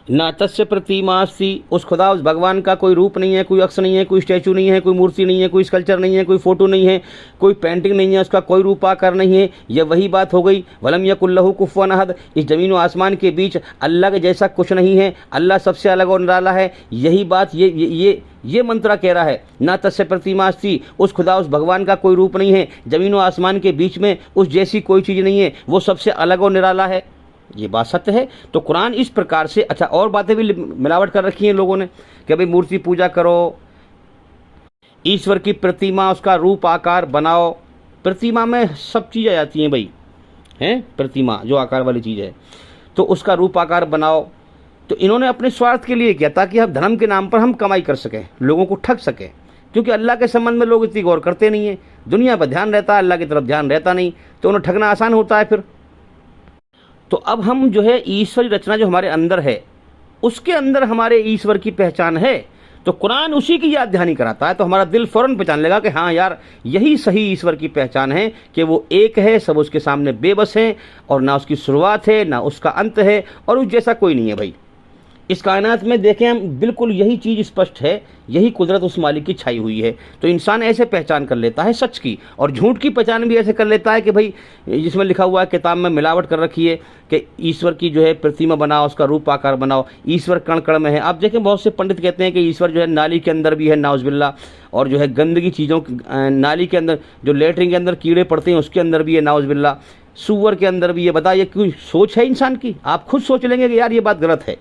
ना तस्य प्रतिमा अस्ति, उस खुदा उस भगवान का कोई रूप नहीं है, कोई अक्ष नहीं है, कोई स्टैचू नहीं है, कोई मूर्ति नहीं है, कोई स्कल्पचर नहीं है, कोई फोटो नहीं है, कोई पेंटिंग नहीं है, उसका कोई रूपाकार नहीं है। यह वही बात हो गई, वलम यकुल लहू कुफुवन अहद, इस ज़मीन व आसमान के बीच अल्लाह के जैसा कुछ नहीं है, अल्लाह सबसे अलग और निराला है। यही बात ये मंत्रा कह रहा है, ना तस्य प्रतिमा अस्ति, उस खुदा उस भगवान का कोई रूप नहीं है, ज़मीन व आसमान के बीच में उस जैसी कोई चीज़ नहीं है, वो सबसे अलग और निराला है। ये बात सत्य है। तो कुरान इस प्रकार से, अच्छा और बातें भी मिलावट कर रखी हैं लोगों ने कि भाई मूर्ति पूजा करो, ईश्वर की प्रतिमा उसका रूप आकार बनाओ। प्रतिमा में सब चीज़ आ जाती हैं भाई, हैं, प्रतिमा जो आकार वाली चीज़ है, तो उसका रूप आकार बनाओ। तो इन्होंने अपने स्वार्थ के लिए किया ताकि हम धर्म के नाम पर हम कमाई कर सकें, लोगों को ठग सकें, क्योंकि अल्लाह के संबंध में लोग इतनी गौर करते नहीं हैं। दुनिया पर ध्यान रहता है, अल्लाह की तरफ ध्यान रहता नहीं, तो उन्हें ठगना आसान होता है फिर। तो अब हम जो है ईश्वरी रचना जो हमारे अंदर है, उसके अंदर हमारे ईश्वर की पहचान है, तो कुरान उसी की याद दहानी कराता है, तो हमारा दिल फ़ौरन पहचान लेगा कि हाँ यार, यही सही ईश्वर की पहचान है कि वो एक है, सब उसके सामने बेबस हैं, और ना उसकी शुरुआत है ना उसका अंत है, और उस जैसा कोई नहीं है भाई। इस कायनात में देखें हम, बिल्कुल यही चीज़ स्पष्ट है, यही कुदरत उस मालिक की छाई हुई है। तो इंसान ऐसे पहचान कर लेता है सच की, और झूठ की पहचान भी ऐसे कर लेता है कि भाई जिसमें लिखा हुआ है किताब में मिलावट कर रखी है कि ईश्वर की जो है प्रतिमा बनाओ, उसका रूप आकार बनाओ, ईश्वर कण कण में है। आप देखें बहुत से पंडित कहते हैं कि ईश्वर जो है नाली के अंदर भी है, नाउज़ुबिल्लाह, और जो है गंदगी चीज़ों नाली के अंदर, जो लेटरिन के अंदर कीड़े पड़ते हैं उसके अंदर भी है, नाउज़ुबिल्लाह, सूअर के अंदर भी है। बताइए क्यों सोच है इंसान की? आप खुद सोच लेंगे कि यार ये बात गलत है,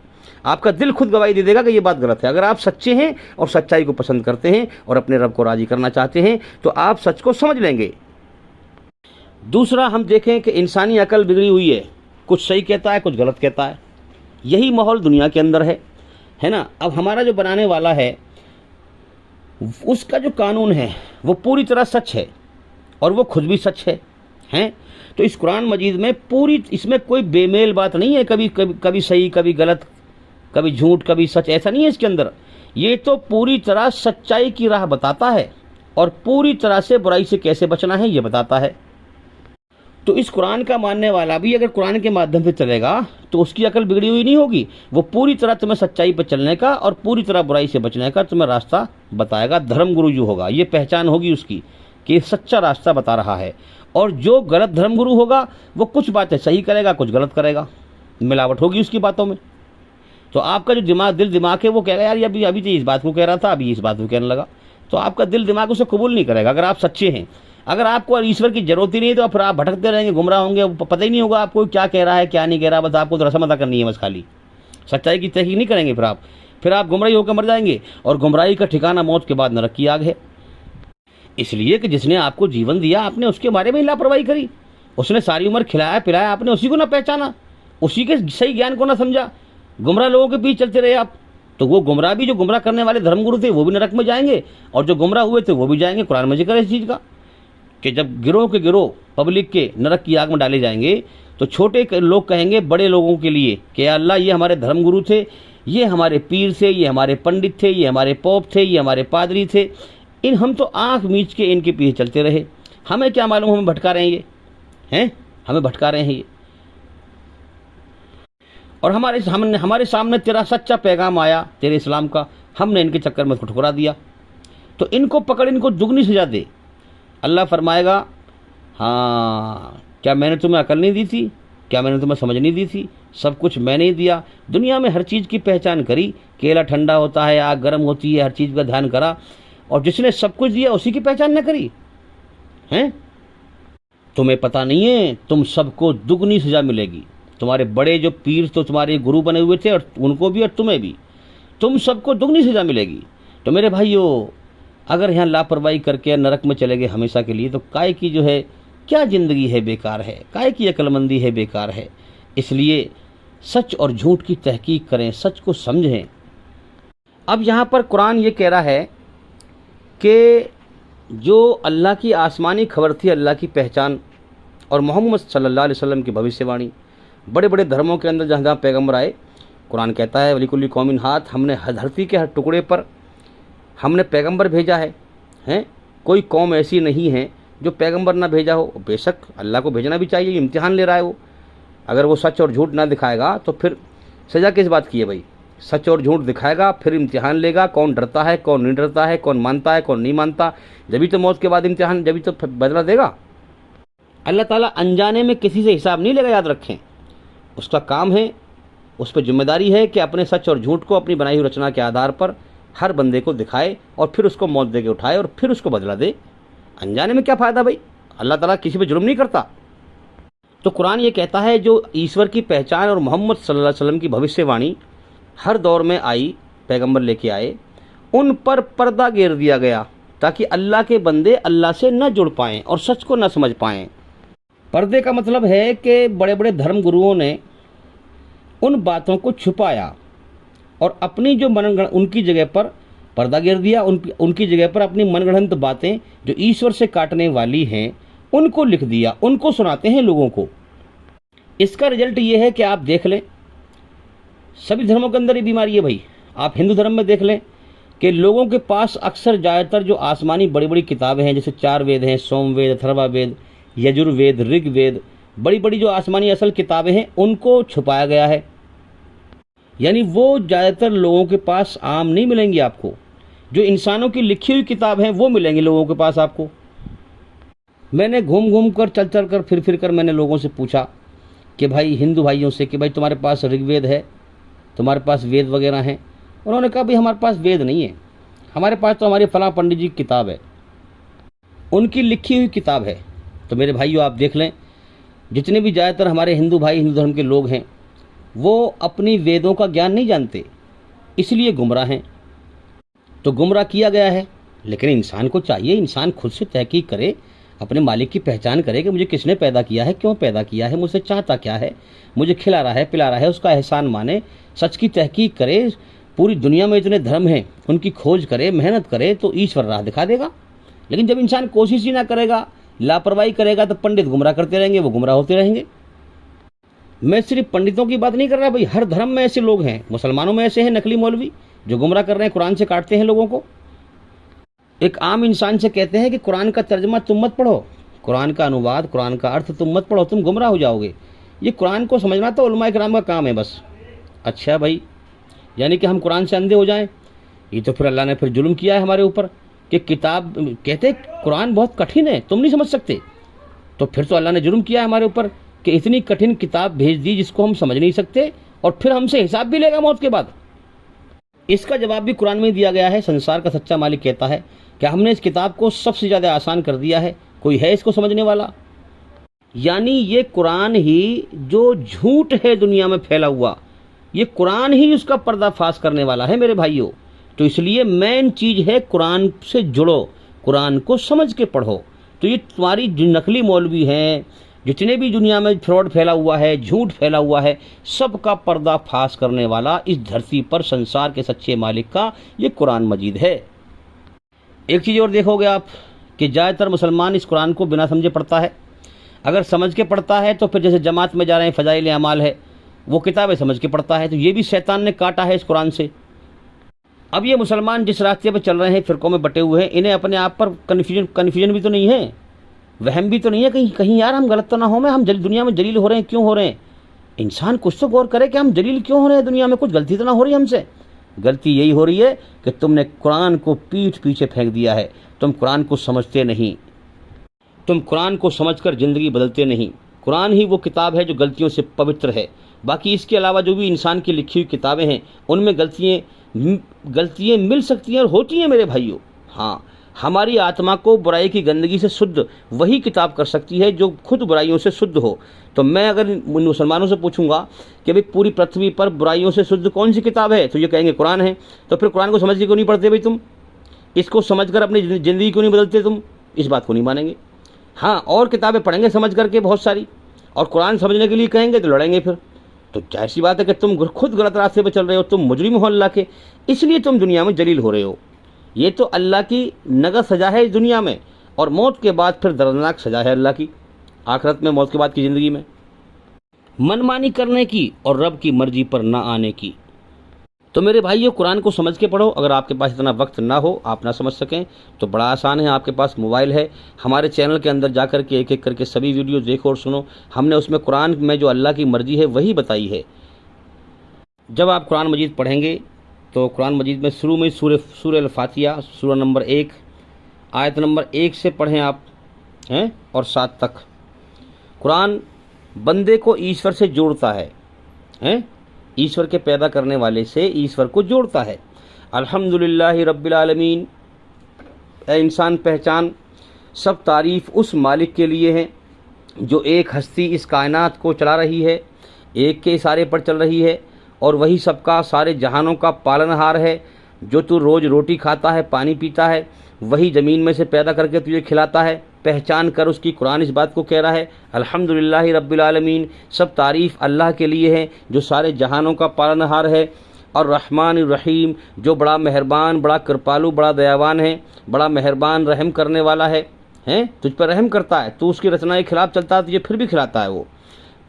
आपका दिल खुद गवाही दे देगा कि ये बात गलत है। अगर आप सच्चे हैं और सच्चाई को पसंद करते हैं और अपने रब को राजी करना चाहते हैं तो आप सच को समझ लेंगे। दूसरा हम देखें कि इंसानी अकल बिगड़ी हुई है, कुछ सही कहता है कुछ गलत कहता है। यही माहौल दुनिया के अंदर है ना। अब हमारा जो बनाने वाला है उसका जो कानून है वो पूरी तरह सच है और वो खुद भी सच है। तो इस कुरान मजीद में पूरी, इसमें कोई बेमेल बात नहीं है, कभी सही कभी गलत, कभी झूठ कभी सच, ऐसा नहीं है इसके अंदर। ये तो पूरी तरह सच्चाई की राह बताता है और पूरी तरह से बुराई से कैसे बचना है ये बताता है। तो इस कुरान का मानने वाला भी अगर कुरान के माध्यम से चलेगा तो उसकी अकल बिगड़ी हुई नहीं होगी, वो पूरी तरह तुम्हें सच्चाई पर चलने का और पूरी तरह बुराई से बचने का तुम्हें रास्ता बताएगा। धर्मगुरु जो होगा ये पहचान होगी उसकी कि सच्चा रास्ता बता रहा है। और जो गलत धर्मगुरु होगा वो कुछ बातें सही करेगा कुछ गलत करेगा, मिलावट होगी उसकी बातों में। तो आपका जो दिल दिमाग है वो कहेगा यार अभी तो इस बात को कह रहा था, अभी इस बात को कहने लगा, तो आपका दिल दिमाग उसे कबूल नहीं करेगा। अगर आप सच्चे हैं, अगर आपको ईश्वर की जरूरत ही नहीं तो फिर आप भटकते रहेंगे, गुमराह होंगे, पता ही नहीं होगा आपको क्या कह रहा है क्या नहीं कह रहा, बस आपको तो रस्म अदा करनी है, बस खाली सच्चाई की तहकीक नहीं करेंगे, फिर आप गुमराही होकर मर जाएंगे। और गुमराही का ठिकाना मौत के बाद नरक की आग है। इसलिए कि जिसने आपको जीवन दिया आपने उसके बारे में लापरवाही करी, उसने सारी उम्र खिलाया पिलाया, आपने उसी को ना पहचाना, उसी के सही ज्ञान को ना समझा, गुमराह लोगों के पीछे चलते रहे आप। तो वो गुमराह भी, जो गुमराह करने वाले धर्मगुरु थे वो भी नरक में जाएंगे और जो गुमराह हुए थे वो भी जाएंगे। कुरान में जिक्र है इस चीज़ का कि जब गिरोह के गिरोह पब्लिक के नरक की आग में डाले जाएंगे तो छोटे लोग कहेंगे बड़े लोगों के लिए कि अल्लाह ये हमारे धर्मगुरु थे, ये हमारे पीर थे, ये हमारे पंडित थे, ये हमारे पोप थे, ये हमारे पादरी थे, हम तो आँख मीच के इनके पीछे चलते रहे, हमें क्या मालूम हमें भटका रहे हैं ये, हमें भटका रहे हैं ये। और हमारे सामने तेरा सच्चा पैगाम आया तेरे इस्लाम का, हमने इनके चक्कर में ठुकरा दिया, तो इनको पकड़ इनको दुगनी सजा दे। अल्लाह फरमाएगा हाँ क्या मैंने तुम्हें अकल नहीं दी थी, क्या मैंने तुम्हें समझ नहीं दी थी, सब कुछ मैंने ही दिया। दुनिया में हर चीज़ की पहचान करी, केला ठंडा होता है आग गर्म होती है, हर चीज़ का ध्यान करा, और जिसने सब कुछ दिया उसी की पहचान न करी हैं। तुम्हें पता नहीं है तुम सबको दुगनी सजा मिलेगी। तुम्हारे बड़े जो पीर तो तुम्हारे गुरु बने हुए थे और उनको भी और तुम्हें भी, तुम सबको दुगनी सजा मिलेगी। तो मेरे भाइयों अगर यहाँ लापरवाही करके नरक में चले गए हमेशा के लिए तो काय की जो है क्या ज़िंदगी है, बेकार है, काय की अक्लमंदी है, बेकार है। इसलिए सच और झूठ की तहकीक करें, सच को समझें। अब यहाँ पर कुरान ये कह रहा है कि जो अल्लाह की आसमानी खबर थी, अल्लाह की पहचान और मोहम्मद सल्लल्लाहु अलैहि वसल्लम की भविष्यवाणी, बड़े बड़े धर्मों के अंदर जहाँ जहाँ पैगम्बर आए, कुरान कहता है वलिकुल्ली कौमिन हाथ, हमने धरती के हर टुकड़े पर हमने पैगंबर भेजा है। कोई कौम ऐसी नहीं है जो पैगंबर ना भेजा हो। बेशक अल्लाह को भेजना भी चाहिए, इम्तिहान ले रहा है वो। अगर वो सच और झूठ ना दिखाएगा तो फिर सज़ा किस बात की है भाई। सच और झूठ दिखाएगा फिर इम्तिहान लेगा, कौन डरता है कौन नहीं डरता है, कौन मानता है कौन नहीं मानता, जभी तो मौत के बाद इम्तिहान, जभी तो बदला देगा। अल्लाह ताला अनजाने में किसी से हिसाब नहीं लेगा, याद रखें। उसका काम है, उस पर जिम्मेदारी है कि अपने सच और झूठ को अपनी बनाई हुई रचना के आधार पर हर बंदे को दिखाए और फिर उसको मौत दे के उठाए और फिर उसको बदला दे। अनजाने में क्या फ़ायदा भाई, अल्लाह ताला किसी पे जुल्म नहीं करता। तो कुरान ये कहता है जो ईश्वर की पहचान और मोहम्मद सल्लल्लाहु अलैहि वसल्लम की भविष्यवाणी हर दौर में आई, पैगंबर लेके आए, उन पर पर्दा घेर दिया गया ताकि अल्लाह के बंदे अल्लाह से न जुड़ पाएँ और सच को न समझ पाएँ। पर्दे का मतलब है कि बड़े बड़े धर्म गुरुओं ने उन बातों को छुपाया और अपनी जो मनगढ़ उनकी जगह पर पर्दा गिर दिया, उनकी जगह पर अपनी मनगढ़ंत बातें जो ईश्वर से काटने वाली हैं उनको लिख दिया, उनको सुनाते हैं लोगों को। इसका रिजल्ट ये है कि आप देख लें सभी धर्मों के अंदर ये बीमारी है भाई। आप हिंदू धर्म में देख लें कि लोगों के पास अक्सर ज़्यादातर जो आसमानी बड़ी बड़ी किताबें हैं, जैसे 4 वेद हैं, सोमवेद, अथर्ववेद, यजुर्वेद, ऋग्वेद, बड़ी बड़ी जो आसमानी असल किताबें हैं उनको छुपाया गया है। यानी वो ज़्यादातर लोगों के पास आम नहीं मिलेंगी आपको। जो इंसानों की लिखी हुई किताब हैं वो मिलेंगी लोगों के पास आपको। मैंने घूम घूम कर चल चल कर फिर कर मैंने लोगों से पूछा कि भाई, हिंदू भाइयों से, कि भाई तुम्हारे पास ऋग्वेद है, तुम्हारे पास वेद वगैरह हैं? उन्होंने कहा भाई हमारे पास वेद नहीं है, हमारे पास तो हमारे फलां पंडित जी की किताब है, उनकी लिखी हुई किताब है। तो मेरे भाइयों आप देख लें, जितने भी ज़्यादातर हमारे हिंदू भाई, हिंदू धर्म के लोग हैं, वो अपनी वेदों का ज्ञान नहीं जानते, इसलिए गुमराह हैं। तो गुमराह किया गया है। लेकिन इंसान को चाहिए, इंसान खुद से तहकीक करे, अपने मालिक की पहचान करे कि मुझे किसने पैदा किया है, क्यों पैदा किया है, मुझसे चाहता क्या है, मुझे खिला रहा है, पिला रहा है, उसका एहसान माने, सच की तहकीक करे, पूरी दुनिया में इतने धर्म हैं उनकी खोज करे, मेहनत करे, तो ईश्वर राह दिखा देगा। लेकिन जब इंसान कोशिश ही ना करेगा, लापरवाही करेगा, तो पंडित गुमराह करते रहेंगे, वो गुमराह होते रहेंगे। मैं सिर्फ पंडितों की बात नहीं कर रहा भाई, हर धर्म में ऐसे लोग हैं। मुसलमानों में ऐसे हैं नकली मौलवी जो गुमराह कर रहे हैं, कुरान से काटते हैं लोगों को। एक आम इंसान से कहते हैं कि कुरान का तर्जमा तुम मत पढ़ो, कुरान का अनुवाद, कुरान का अर्थ तुम मत पढ़ो, तुम गुमराह हो जाओगे। ये कुरान को समझना तो उलमा इकराम का काम है बस। अच्छा भाई, यानी कि हम कुरान से अंधे हो जाएं? ये तो फिर अल्लाह ने फिर जुल्म किया है हमारे ऊपर कि किताब, कहते कुरान बहुत कठिन है, तुम नहीं समझ सकते। तो फिर तो अल्लाह ने जुल्म किया है हमारे ऊपर कि इतनी कठिन किताब भेज दी जिसको हम समझ नहीं सकते, और फिर हमसे हिसाब भी लेगा मौत के बाद। इसका जवाब भी कुरान में दिया गया है। संसार का सच्चा मालिक कहता है कि हमने इस किताब को सबसे ज़्यादा आसान कर दिया है, कोई है इसको समझने वाला? यानी ये कुरान ही जो झूठ है दुनिया में फैला हुआ, ये कुरान ही उसका पर्दाफाश करने वाला है मेरे भाइयों। तो इसलिए मेन चीज़ है कुरान से जुड़ो, कुरान को समझ के पढ़ो। तो ये तुम्हारी जो नकली मौलवी हैं, जितने भी दुनिया में फ्रॉड फैला हुआ है, झूठ फैला हुआ है, सबका पर्दाफाश करने वाला इस धरती पर संसार के सच्चे मालिक का ये कुरान मजीद है। एक चीज़ और देखोगे आप कि ज़्यादातर मुसलमान इस कुरान को बिना समझे पढ़ता है। अगर समझ के पढ़ता है तो फिर जैसे जमात में जा रहे हैं, फ़ज़ाइल अमाल है, वो किताबें समझ के पढ़ता है। तो ये भी शैतान ने काटा है इस कुरान से। अब ये मुसलमान जिस रास्ते पर चल रहे हैं, फ़िरक़ों में बटे हुए हैं, इन्हें अपने आप पर कन्फ्यूजन भी तो नहीं है, वहम भी तो नहीं है कहीं यार हम गलत तो ना हो, हम दुनिया में जलील हो रहे हैं, क्यों हो रहे हैं? इंसान कुछ तो गौर करे कि हम जलील क्यों हो रहे हैं दुनिया में, कुछ गलती तो ना हो रही हमसे। गलती यही हो रही है कि तुमने कुरान को पीठ पीछे फेंक दिया है, तुम कुरान को समझते नहीं, तुम कुरान को समझकर ज़िंदगी बदलते नहीं। कुरान ही वो किताब है जो गलतियों से पवित्र है। बाकी इसके अलावा जो भी इंसान की लिखी हुई किताबें हैं उनमें गलतियाँ मिल सकती हैं और होती हैं मेरे भाइयों। हाँ, हमारी आत्मा को बुराई की गंदगी से शुद्ध वही किताब कर सकती है जो खुद बुराइयों से शुद्ध हो। तो मैं अगर मुसलमानों से पूछूंगा कि भाई पूरी पृथ्वी पर बुराइयों से शुद्ध कौन सी किताब है, तो ये कहेंगे कुरान है। तो फिर कुरान को समझ के क्यों नहीं पढ़ते भाई तुम? इसको समझकर अपनी ज़िंदगी क्यों नहीं बदलते तुम? इस बात को नहीं मानेंगे। हाँ, और किताबें पढ़ेंगे समझ करके बहुत सारी, और कुरान समझने के लिए कहेंगे तो लड़ेंगे फिर। तो जाहिर सी बात है कि तुम खुद गलत रास्ते पर चल रहे हो, तुम मुजरिम हो अल्लाह के, इसलिए तुम दुनिया में जलील हो रहे हो। ये तो अल्लाह की नगद सज़ा है इस दुनिया में, और मौत के बाद फिर दर्दनाक सज़ा है अल्लाह की आखिरत में, मौत के बाद की ज़िंदगी में मनमानी करने की और रब की मर्जी पर ना आने की। तो मेरे भाइयों, कुरान को समझ के पढ़ो। अगर आपके पास इतना वक्त ना हो, आप ना समझ सकें, तो बड़ा आसान है, आपके पास मोबाइल है, हमारे चैनल के अंदर जाकर के एक एक करके सभी वीडियो देखो और सुनो। हमने उसमें कुरान में जो अल्लाह की मर्जी है वही बताई है। जब आप कुरान मजीद पढ़ेंगे तो कुरान मजीद में शुरू में सूरह अल-फातिहा, सूरह नंबर 1 आयत नंबर 1 से पढ़ें आप हैं और 7 तक। कुरान बंदे को ईश्वर से जोड़ता है, ईश्वर के पैदा करने वाले से ईश्वर को जोड़ता है। अल्हम्दुलिल्लाहि रब्बिल आलमीन, ए इंसान पहचान, सब तारीफ़ उस मालिक के लिए है जो एक हस्ती इस कायनात को चला रही है, एक के इशारे पर चल रही है, और वही सबका सारे जहानों का पालनहार है। जो तू रोज़ रोटी खाता है, पानी पीता है, वही ज़मीन में से पैदा करके तुझे खिलाता है। पहचान कर उसकी। कुरान इस बात को कह रहा है, अल्हम्दुलिल्लाहि रब्बिल आलमीन, सब तारीफ़ अल्लाह के लिए है जो सारे जहानों का पालनहार है। और रहमान रहीम, जो बड़ा मेहरबान, बड़ा कृपालु, बड़ा दयावान है, बड़ा मेहरबान रहम करने वाला है, तुझ पर रहम करता है। तू उसकी रचना के खिलाफ चलता है, तुझे फिर भी खिलाता है वो।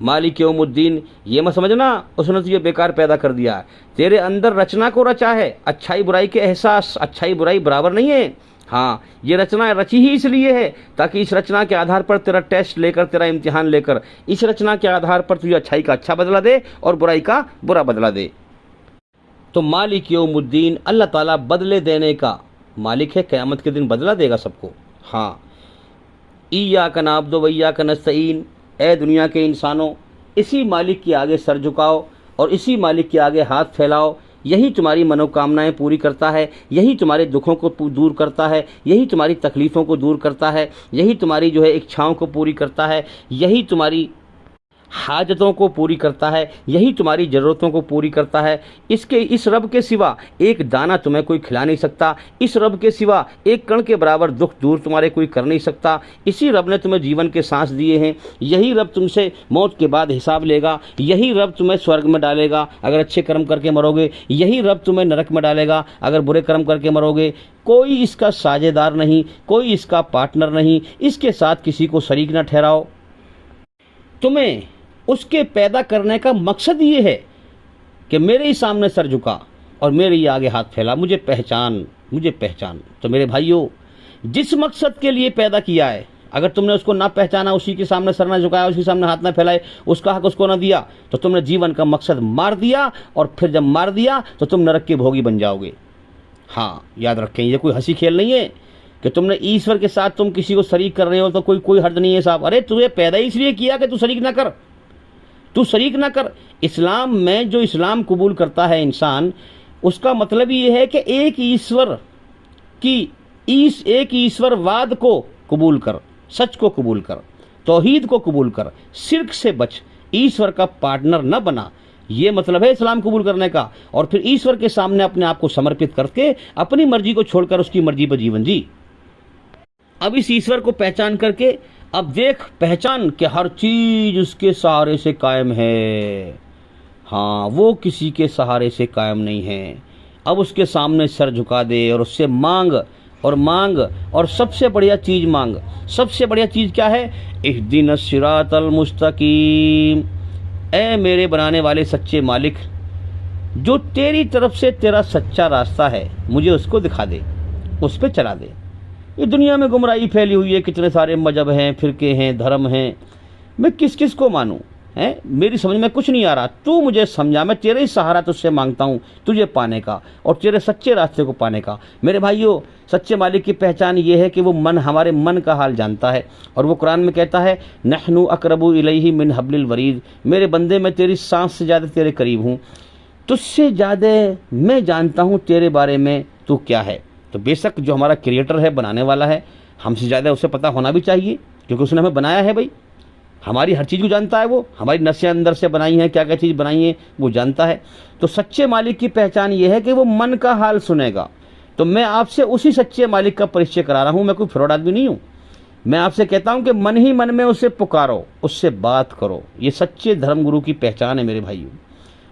मालिक यौमुद्दीन, ये मत समझना उसने तुझे बेकार पैदा कर दिया है, तेरे अंदर रचना को रचा है। अच्छाई बुराई के एहसास, अच्छाई बुराई बराबर नहीं है। हाँ, ये रचना रची ही इसलिए है ताकि इस रचना के आधार पर तेरा टेस्ट लेकर, तेरा इम्तिहान लेकर, इस रचना के आधार पर तुझे अच्छाई का अच्छा बदला दे और बुराई का बुरा बदला दे। तो मालिक यौमुद्दीन, अल्लाह ताला बदले देने का मालिक है, क़यामत के दिन बदला देगा सबको। हाँ, इय्याका नअब्दु व इय्याका नस्तईन, ए दुनिया के इंसानों, इसी मालिक के आगे सर झुकाओ और इसी मालिक के आगे हाथ फैलाओ। यही तुम्हारी मनोकामनाएं पूरी करता है, यही तुम्हारे दुखों को दूर करता है, यही तुम्हारी तकलीफ़ों को दूर करता है, यही तुम्हारी जो है इच्छाओं को पूरी करता है, यही तुम्हारी हाजतों को पूरी करता है, यही तुम्हारी ज़रूरतों को पूरी करता है। इस रब के सिवा एक दाना तुम्हें कोई खिला नहीं सकता, इस रब के सिवा एक कण के बराबर दुख दूर तुम्हारे कोई कर नहीं सकता। इसी रब ने तुम्हें जीवन के सांस दिए हैं, यही रब तुमसे मौत के बाद हिसाब लेगा, यही रब तुम्हें स्वर्ग में डालेगा अगर अच्छे कर्म करके मरोगे, यही रब तुम्हें नरक में डालेगा अगर बुरे कर्म करके मरोगे। कोई इसका साझेदार नहीं, कोई इसका पार्टनर नहीं, इसके साथ किसी को शरीक न ठहराओ। तुम्हें उसके पैदा करने का मकसद ये है कि मेरे ही सामने सर झुका और मेरे ही आगे हाथ फैला, मुझे पहचान, मुझे पहचान। तो मेरे भाइयों, जिस मकसद के लिए पैदा किया है, अगर तुमने उसको ना पहचाना, उसी के सामने सर ना झुकाया, उसके सामने हाथ ना फैलाए, उसका हक उसको ना दिया, तो तुमने जीवन का मकसद मार दिया। और फिर जब मार दिया तो तुम नरक के भोगी बन जाओगे। हाँ, याद रखें, ये कोई हंसी खेल नहीं है कि तुमने ईश्वर के साथ तुम किसी को शरीक कर रहे हो तो कोई हर्ज नहीं है साहब। अरे तुझे पैदा ही इसलिए किया कि तू शरीक ना कर, तू शरीक ना कर। इस्लाम में जो इस्लाम कबूल करता है इंसान, उसका मतलब ये है कि एक ईश्वरवाद को कबूल कर, सच को कबूल कर, तौहीद को कबूल कर, शिर्क से बच, ईश्वर का पार्टनर न बना। ये मतलब है इस्लाम कबूल करने का। और फिर ईश्वर के सामने अपने आप को समर्पित करके अपनी मर्जी को छोड़कर उसकी मर्जी पर जीवन जी। अब इस ईश्वर को पहचान करके अब देख, पहचान कि हर चीज उसके सहारे से कायम है। हाँ, वो किसी के सहारे से कायम नहीं है। अब उसके सामने सर झुका दे और उससे मांग और मांग, और सबसे बढ़िया चीज मांग। सबसे बढ़िया चीज क्या है? इहदिनस सिरातल मुस्तकीम, ऐ मेरे बनाने वाले सच्चे मालिक, जो तेरी तरफ से तेरा सच्चा रास्ता है मुझे उसको दिखा दे, उस पे चला दे। ये दुनिया में गुमराही फैली हुई है, कितने सारे मजहब हैं, फिरके हैं, धर्म हैं, मैं किस किस को मानूं? है, मेरी समझ में कुछ नहीं आ रहा। तू मुझे समझा, मैं तेरे ही सहारा तुझसे मांगता हूँ तुझे पाने का और तेरे सच्चे रास्ते को पाने का। मेरे भाइयों, सच्चे मालिक की पहचान ये है कि वो मन, हमारे मन का हाल जानता है। और वो कुरान में कहता है, नहनु अकरबु इलैहि मिन हब्लिल वरीद, मेरे बंदे मैं तेरी सांस से ज़्यादा तेरे करीब हूँ, तुझसे ज़्यादा मैं जानता हूँ तेरे बारे में तू क्या है। तो बेशक जो हमारा क्रिएटर है, बनाने वाला है, हमसे ज़्यादा उसे पता होना भी चाहिए, क्योंकि उसने हमें बनाया है। भाई, हमारी हर चीज़ को जानता है वो, हमारी नसें अंदर से बनाई हैं, क्या क्या चीज़ बनाई है वो जानता है। तो सच्चे मालिक की पहचान ये है कि वो मन का हाल सुनेगा। तो मैं आपसे उसी सच्चे मालिक का परिचय करा रहा हूँ, मैं कोई फ्रॉड आदमी नहीं हूँ। मैं आपसे कहता हूँ कि मन ही मन में उसे पुकारो, उससे बात करो। ये सच्चे धर्मगुरु की पहचान है मेरे भाइयों।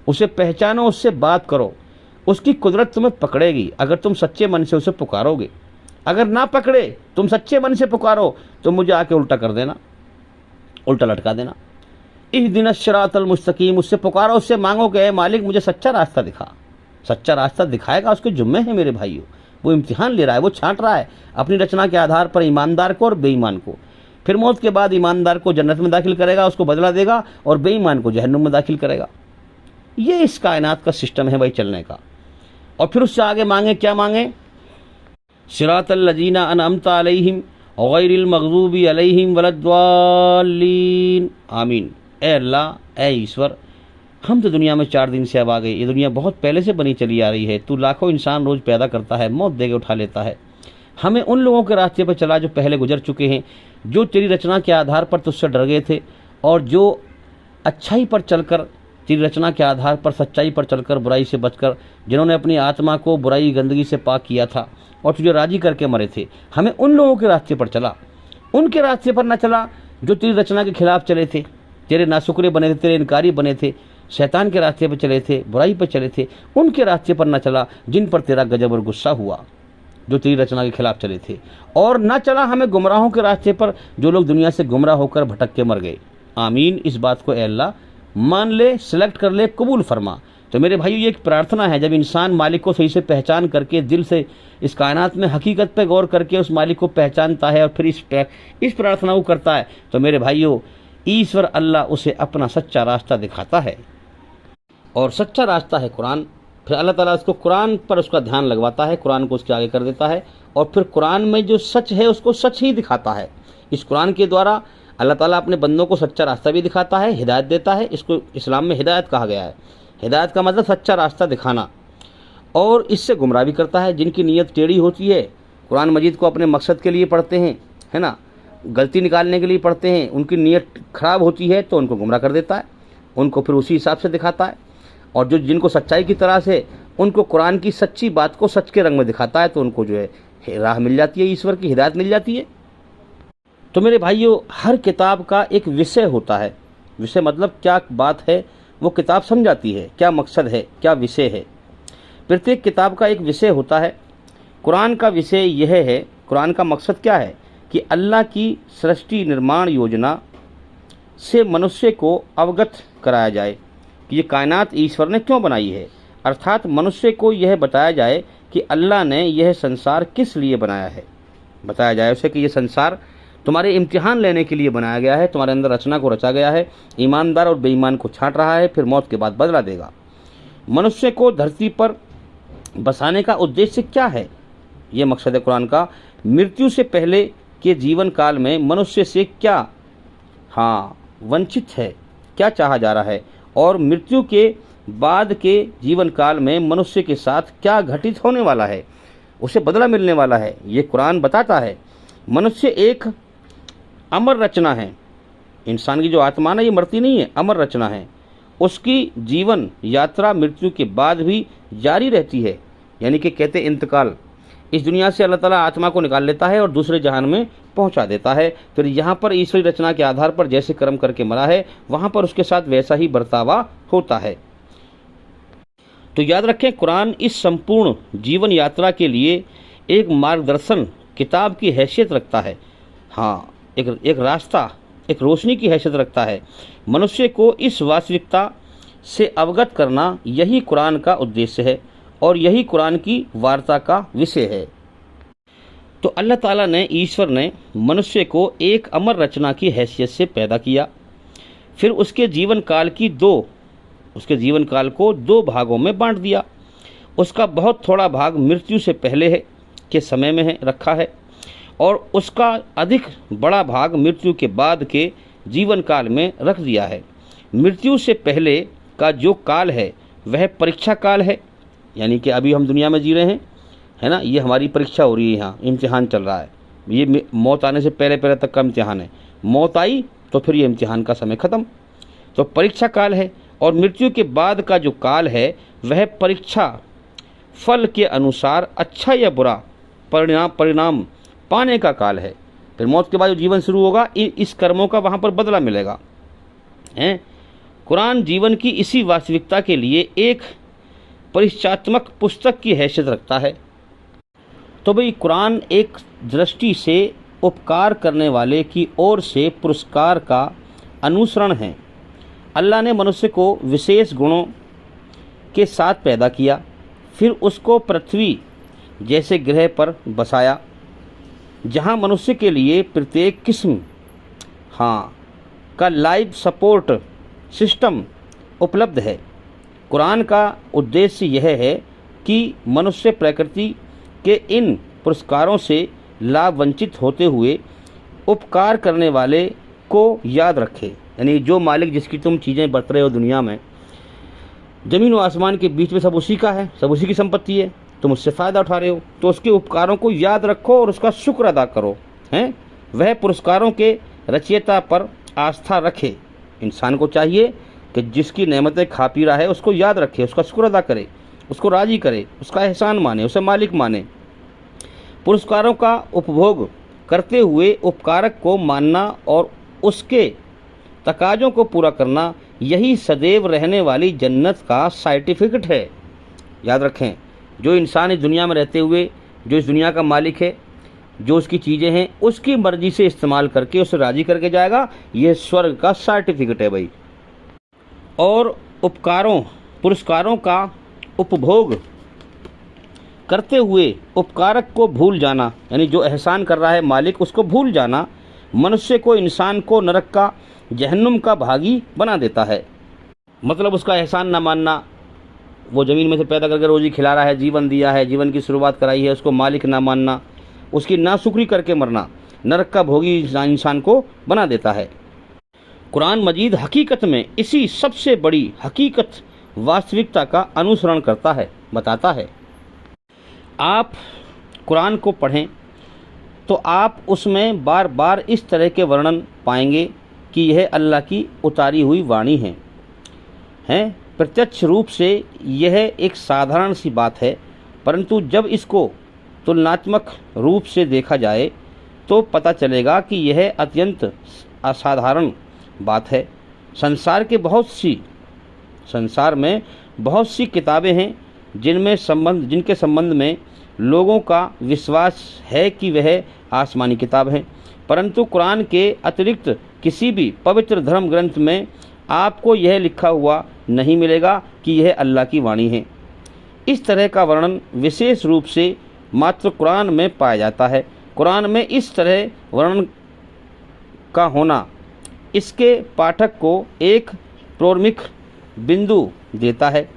उसे पहचानो, उससे बात करो, उसकी कुदरत तुम्हें पकड़ेगी अगर तुम सच्चे मन से उसे पुकारोगे। अगर ना पकड़े, तुम सच्चे मन से पुकारो तो मुझे आके उल्टा कर देना, उल्टा लटका देना। इहदिनस सिरातल मुस्तकीम, उससे पुकारो, उससे मांगो कि मालिक मुझे सच्चा रास्ता दिखा। सच्चा रास्ता दिखाएगा, उसके जुम्मे हैं मेरे भाइयों। वो इम्तिहान ले रहा है, वो छांट रहा है अपनी रचना के आधार पर ईमानदार को और बेईमान को। फिर मौत के बाद ईमानदार को जन्नत में दाखिल करेगा, उसको बदला देगा, और बेईमान को जहन्नुम में दाखिल करेगा। ये इस कायनात का सिस्टम है भाई चलने का। और फिर उससे आगे मांगे, क्या मांगे? सिरातल लजीना अनअमता अलैहिम गैरिल मग़ज़ूबी अलैहिम वलद्दाल्लीन, आमीन। ए अल्लाह, ए ईश्वर, हम तो दुनिया में 4 दिन से अब आ गए। ये दुनिया बहुत पहले से बनी चली आ रही है। तू लाखों इंसान रोज़ पैदा करता है, मौत दे के उठा लेता है। हमें उन लोगों के रास्ते पर चला जो पहले गुजर चुके हैं, जो तेरी रचना के आधार पर तुझसे डर गए थे, और जो अच्छाई पर चलकर, तेरी रचना के आधार पर सच्चाई पर चलकर, बुराई से बचकर, जिन्होंने अपनी आत्मा को बुराई गंदगी से पाक किया था और तुझे राजी करके मरे थे। हमें उन लोगों के रास्ते पर चला, उनके रास्ते पर न चला जो तेरी रचना के खिलाफ चले थे, तेरे नाशुक्रे बने थे, तेरे इनकारी बने थे, शैतान के रास्ते पर चले थे, बुराई पर चले थे। उनके रास्ते पर न चला जिन पर तेरा गजब और गुस्सा हुआ, जो तेरी रचना के खिलाफ चले थे। और न चला हमें गुमराहों के रास्ते पर, जो लोग दुनिया से गुमराह होकर भटक के मर गए। आमीन। इस बात को ए अल्लाह मान ले, सेलेक्ट कर ले, कबूल फरमा। तो मेरे भाइयों, ये एक प्रार्थना है। जब इंसान मालिक को सही से पहचान करके, दिल से इस कायनात में हकीकत पे गौर करके उस मालिक को पहचानता है और फिर इस प्रार्थना को करता है, तो मेरे भाइयों, ईश्वर अल्लाह उसे अपना सच्चा रास्ता दिखाता है। और सच्चा रास्ता है कुरान। फिर अल्लाह ताला उसको कुरान पर उसका ध्यान लगवाता है, कुरान को उसके आगे कर देता है, और फिर कुरान में जो सच है उसको सच ही दिखाता है। इस कुरान के द्वारा अल्लाह ताला अपने बंदों को सच्चा रास्ता भी दिखाता है, हिदायत देता है। इसको इस्लाम में हिदायत कहा गया है। हिदायत का मतलब सच्चा रास्ता दिखाना। और इससे गुमराह भी करता है जिनकी नीयत टेढ़ी होती है, कुरान मजीद को अपने मकसद के लिए पढ़ते हैं, है ना, गलती निकालने के लिए पढ़ते हैं, उनकी नीयत खराब होती है तो उनको गुमराह कर देता है, उनको फिर उसी हिसाब से दिखाता है। और जो जिनको सच्चाई की तरह से उनको कुरान की सच्ची बात को सच के रंग में दिखाता है तो उनको जो है राह मिल जाती है, ईश्वर की हिदायत मिल जाती है। तो मेरे भाइयों, हर किताब का एक विषय होता है। विषय मतलब क्या बात है वो किताब समझाती है, क्या मकसद है, क्या विषय है। प्रत्येक किताब का एक विषय होता है। कुरान का विषय यह है, कुरान का मकसद क्या है कि अल्लाह की सृष्टि निर्माण योजना से मनुष्य को अवगत कराया जाए कि ये कायनात ईश्वर ने क्यों बनाई है, अर्थात मनुष्य को यह बताया जाए कि अल्लाह ने यह संसार किस लिए बनाया है। बताया जाए उसे कि यह संसार तुम्हारे इम्तिहान लेने के लिए बनाया गया है, तुम्हारे अंदर रचना को रचा गया है, ईमानदार और बेईमान को छांट रहा है, फिर मौत के बाद बदला देगा। मनुष्य को धरती पर बसाने का उद्देश्य क्या है, ये मकसद है कुरान का। मृत्यु से पहले के जीवन काल में मनुष्य से क्या वंचित है, क्या चाहा जा रहा है, और मृत्यु के बाद के जीवन काल में मनुष्य के साथ क्या घटित होने वाला है, उसे बदला मिलने वाला है, ये कुरान बताता है। मनुष्य एक अमर रचना है। इंसान की जो आत्मा है ये मरती नहीं है, अमर रचना है। उसकी जीवन यात्रा मृत्यु के बाद भी जारी रहती है, यानी कि कहते इंतकाल। इस दुनिया से अल्लाह ताला आत्मा को निकाल लेता है और दूसरे जहान में पहुंचा देता है। फिर यहाँ पर ईश्वरी रचना के आधार पर जैसे कर्म करके मरा है वहाँ पर उसके साथ वैसा ही बर्तावा होता है। तो याद रखें, कुरान इस संपूर्ण जीवन यात्रा के लिए एक मार्गदर्शन किताब की हैसियत रखता है। एक रास्ता, एक रोशनी की हैसियत रखता है। मनुष्य को इस वास्तविकता से अवगत करना यही कुरान का उद्देश्य है और यही कुरान की वार्ता का विषय है। तो अल्लाह ताला ने, ईश्वर ने मनुष्य को एक अमर रचना की हैसियत से पैदा किया। फिर उसके जीवन काल को दो भागों में बांट दिया। उसका बहुत थोड़ा भाग मृत्यु से पहले के समय में रखा है और उसका अधिक बड़ा भाग मृत्यु के बाद के जीवन काल में रख दिया है। मृत्यु से पहले का जो काल है वह परीक्षा काल है, यानी कि अभी हम दुनिया में जी रहे हैं, है ना, ये हमारी परीक्षा हो रही है, यहाँ इम्तिहान चल रहा है। ये मौत आने से पहले तक का इम्तिहान है। मौत आई तो फिर ये इम्तिहान का समय ख़त्म, तो परीक्षा काल है। और मृत्यु के बाद का जो काल है वह परीक्षा फल के अनुसार अच्छा या बुरा परिणाम पाने का काल है। फिर मौत के बाद जो जीवन शुरू होगा, इस कर्मों का वहाँ पर बदला मिलेगा। कुरान जीवन की इसी वास्तविकता के लिए एक परिचयात्मक पुस्तक की हैसियत रखता है। तो भाई, कुरान एक दृष्टि से उपकार करने वाले की ओर से पुरस्कार का अनुसरण है। अल्लाह ने मनुष्य को विशेष गुणों के साथ पैदा किया, फिर उसको पृथ्वी जैसे ग्रह पर बसाया जहां मनुष्य के लिए प्रत्येक किस्म का लाइफ सपोर्ट सिस्टम उपलब्ध है। कुरान का उद्देश्य यह है कि मनुष्य प्रकृति के इन पुरस्कारों से लाभ वंचित होते हुए उपकार करने वाले को याद रखे। यानी जो मालिक जिसकी तुम चीज़ें बरत रहे हो दुनिया में, ज़मीन व आसमान के बीच में सब उसी का है, सब उसी की संपत्ति है, तुम उससे फ़ायदा उठा रहे हो, तो उसके उपकारों को याद रखो और उसका शुक्र अदा करो। वह पुरस्कारों के रचयिता पर आस्था रखे। इंसान को चाहिए कि जिसकी नेमतें खा पी रहा है उसको याद रखे, उसका शुक्र अदा करे, उसको राज़ी करे, उसका एहसान माने, उसे मालिक माने। पुरस्कारों का उपभोग करते हुए उपकारक को मानना और उसके तकाजों को पूरा करना, यही सदैव रहने वाली जन्नत का सर्टिफिकेट है। याद रखें, जो इंसान इस दुनिया में रहते हुए जो इस दुनिया का मालिक है, जो उसकी चीज़ें हैं, उसकी मर्जी से इस्तेमाल करके उसे राज़ी करके जाएगा, यह स्वर्ग का सर्टिफिकेट है भाई। और पुरस्कारों का उपभोग करते हुए उपकारक को भूल जाना, यानी जो एहसान कर रहा है मालिक, उसको भूल जाना मनुष्य को, इंसान को नरक का, जहन्नुम का भागी बना देता है। मतलब उसका एहसान ना मानना, वो ज़मीन में से पैदा करके रोज़ी खिला रहा है, जीवन दिया है, जीवन की शुरुआत कराई है, उसको मालिक ना मानना, उसकी नाशुक्री करके मरना नरक का भोगी इंसान को बना देता है। कुरान मजीद हकीकत में इसी सबसे बड़ी हकीकत वास्तविकता का अनुसरण करता है, बताता है। आप कुरान को पढ़ें, तो आप उसमें बार बार इस तरह के वर्णन पाएंगे कि यह अल्लाह की उतारी हुई वाणी है। प्रत्यक्ष रूप से यह एक साधारण सी बात है, परंतु जब इसको तुलनात्मक रूप से देखा जाए तो पता चलेगा कि यह अत्यंत असाधारण बात है। संसार में बहुत सी किताबें हैं जिनके संबंध में लोगों का विश्वास है कि वह आसमानी किताब हैं, परंतु कुरान के अतिरिक्त किसी भी पवित्र धर्म ग्रंथ में आपको यह लिखा हुआ नहीं मिलेगा कि यह अल्लाह की वाणी है। इस तरह का वर्णन विशेष रूप से मात्र कुरान में पाया जाता है। कुरान में इस तरह वर्णन का होना इसके पाठक को एक प्रारंभिक बिंदु देता है।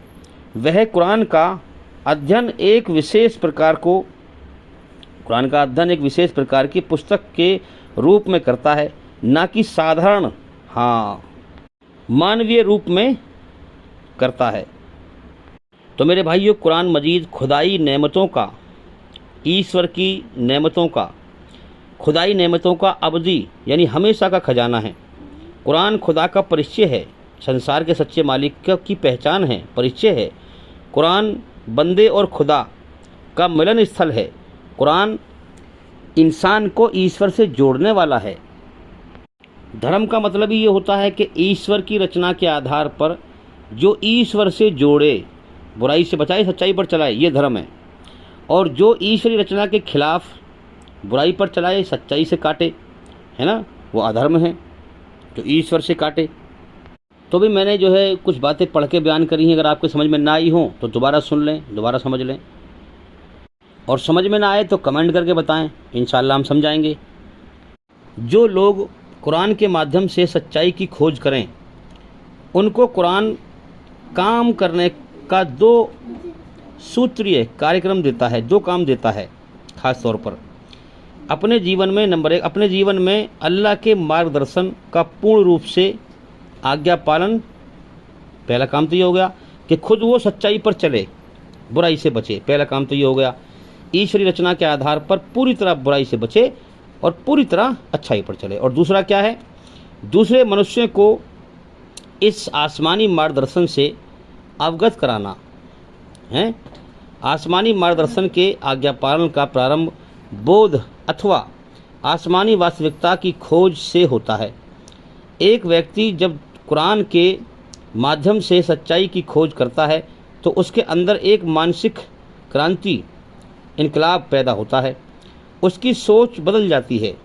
वह कुरान का अध्ययन एक विशेष प्रकार की पुस्तक के रूप में करता है, ना कि साधारण मानवीय रूप में करता है। तो मेरे भाइयों, कुरान मजीद खुदाई नेमतों का, ईश्वर की नेमतों का, खुदाई नेमतों का अबदी यानी हमेशा का खजाना है। कुरान खुदा का परिचय है, संसार के सच्चे मालिक की पहचान है, परिचय है। कुरान बंदे और खुदा का मिलन स्थल है। कुरान इंसान को ईश्वर से जोड़ने वाला है। धर्म का मतलब ही ये होता है कि ईश्वर की रचना के आधार पर जो ईश्वर से जोड़े, बुराई से बचाए, सच्चाई पर चलाए, ये धर्म है। और जो ईश्वरी रचना के खिलाफ बुराई पर चलाए, सच्चाई से काटे, है ना, वो अधर्म है, जो ईश्वर से काटे। तो भी मैंने जो है कुछ बातें पढ़ के बयान करी हैं। अगर आपको समझ में ना आई हो तो दोबारा सुन लें, दोबारा समझ लें, और समझ में ना आए तो कमेंट करके बताएं, इंशाअल्लाह हम समझाएंगे। जो लोग कुरान के माध्यम से सच्चाई की खोज करें, उनको कुरान काम करने का 2 सूत्रीय कार्यक्रम देता है, 2 काम देता है। ख़ास तौर पर अपने जीवन में, नंबर 1, अपने जीवन में अल्लाह के मार्गदर्शन का पूर्ण रूप से आज्ञा पालन। पहला काम तो ये हो गया कि खुद वो सच्चाई पर चले, बुराई से बचे। पहला काम तो ये हो गया, ईश्वरी रचना के आधार पर पूरी तरह बुराई से बचे और पूरी तरह अच्छाई पर चले। और दूसरा क्या है? दूसरे मनुष्य को इस आसमानी मार्गदर्शन से अवगत कराना है। आसमानी मार्गदर्शन के आज्ञा पालन का प्रारंभ बोध अथवा आसमानी वास्तविकता की खोज से होता है। एक व्यक्ति जब कुरान के माध्यम से सच्चाई की खोज करता है तो उसके अंदर एक मानसिक क्रांति, इनकलाब पैदा होता है। उसकी सोच बदल जाती है।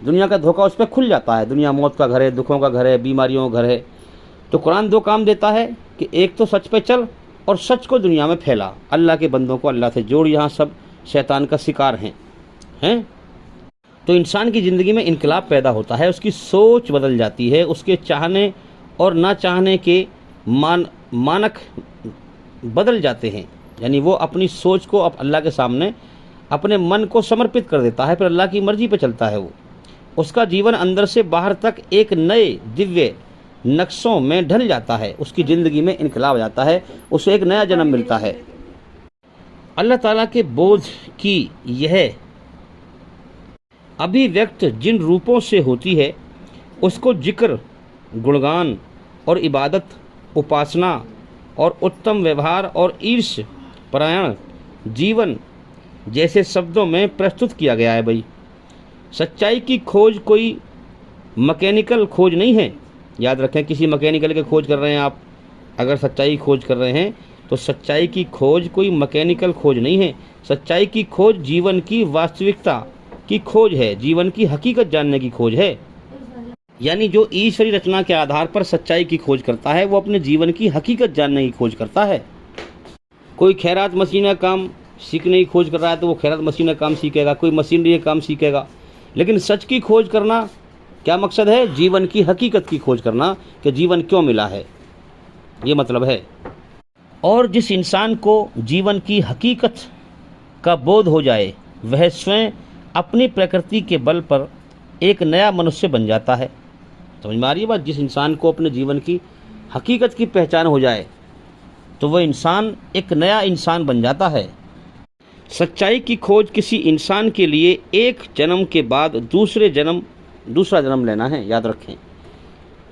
दुनिया का धोखा उस पर खुल जाता है। दुनिया मौत का घर है, दुखों का घर है, बीमारियों का घर है। तो कुरान 2 काम देता है कि एक तो सच पे चल और सच को दुनिया में फैला। अल्लाह के बंदों को अल्लाह से जोड़। यहाँ सब शैतान का शिकार हैं। तो इंसान की ज़िंदगी में इनकलाब पैदा होता है, उसकी सोच बदल जाती है, उसके चाहने और ना चाहने के मानक बदल जाते हैं। यानी वो अपनी सोच को अब अल्लाह के सामने अपने मन को समर्पित कर देता है, फिर अल्लाह की मर्जी पे चलता है वो। उसका जीवन अंदर से बाहर तक एक नए दिव्य नक्शों में ढल जाता है। उसकी ज़िंदगी में इनकलाब आ जाता है, उसे एक नया जन्म मिलता है। अल्लाह ताला के बोझ की यह अभिव्यक्त जिन रूपों से होती है, उसको जिक्र, गुणगान और इबादत, उपासना और उत्तम व्यवहार और ईर्ष्य परायण जीवन जैसे शब्दों में प्रस्तुत किया गया है। भाई, सच्चाई की खोज कोई मैकेनिकल खोज नहीं है। याद रखें, किसी मैकेनिकल की खोज कर रहे हैं आप, अगर सच्चाई खोज कर रहे हैं तो सच्चाई की खोज कोई मैकेनिकल खोज नहीं है। सच्चाई की खोज जीवन की वास्तविकता की खोज है, जीवन की हकीकत जानने की खोज है। यानी जो ईश्वरी रचना के आधार पर सच्चाई की खोज करता है, वो अपने जीवन की हकीकत जानने की खोज करता है। कोई खैरात मशीन का काम सीखने की खोज कर रहा है तो वो खैरात मशीन का काम सीखेगा, कोई मशीनरी का काम सीखेगा। लेकिन सच की खोज करना क्या मकसद है? जीवन की हकीकत की खोज करना कि जीवन क्यों मिला है, ये मतलब है। और जिस इंसान को जीवन की हकीकत का बोध हो जाए, वह स्वयं अपनी प्रकृति के बल पर एक नया मनुष्य बन जाता है। समझ में आ रही है बात? जिस इंसान को अपने जीवन की हकीकत की पहचान हो जाए तो वह इंसान एक नया इंसान बन जाता है। सच्चाई की खोज किसी इंसान के लिए एक जन्म के बाद दूसरा जन्म लेना है, याद रखें।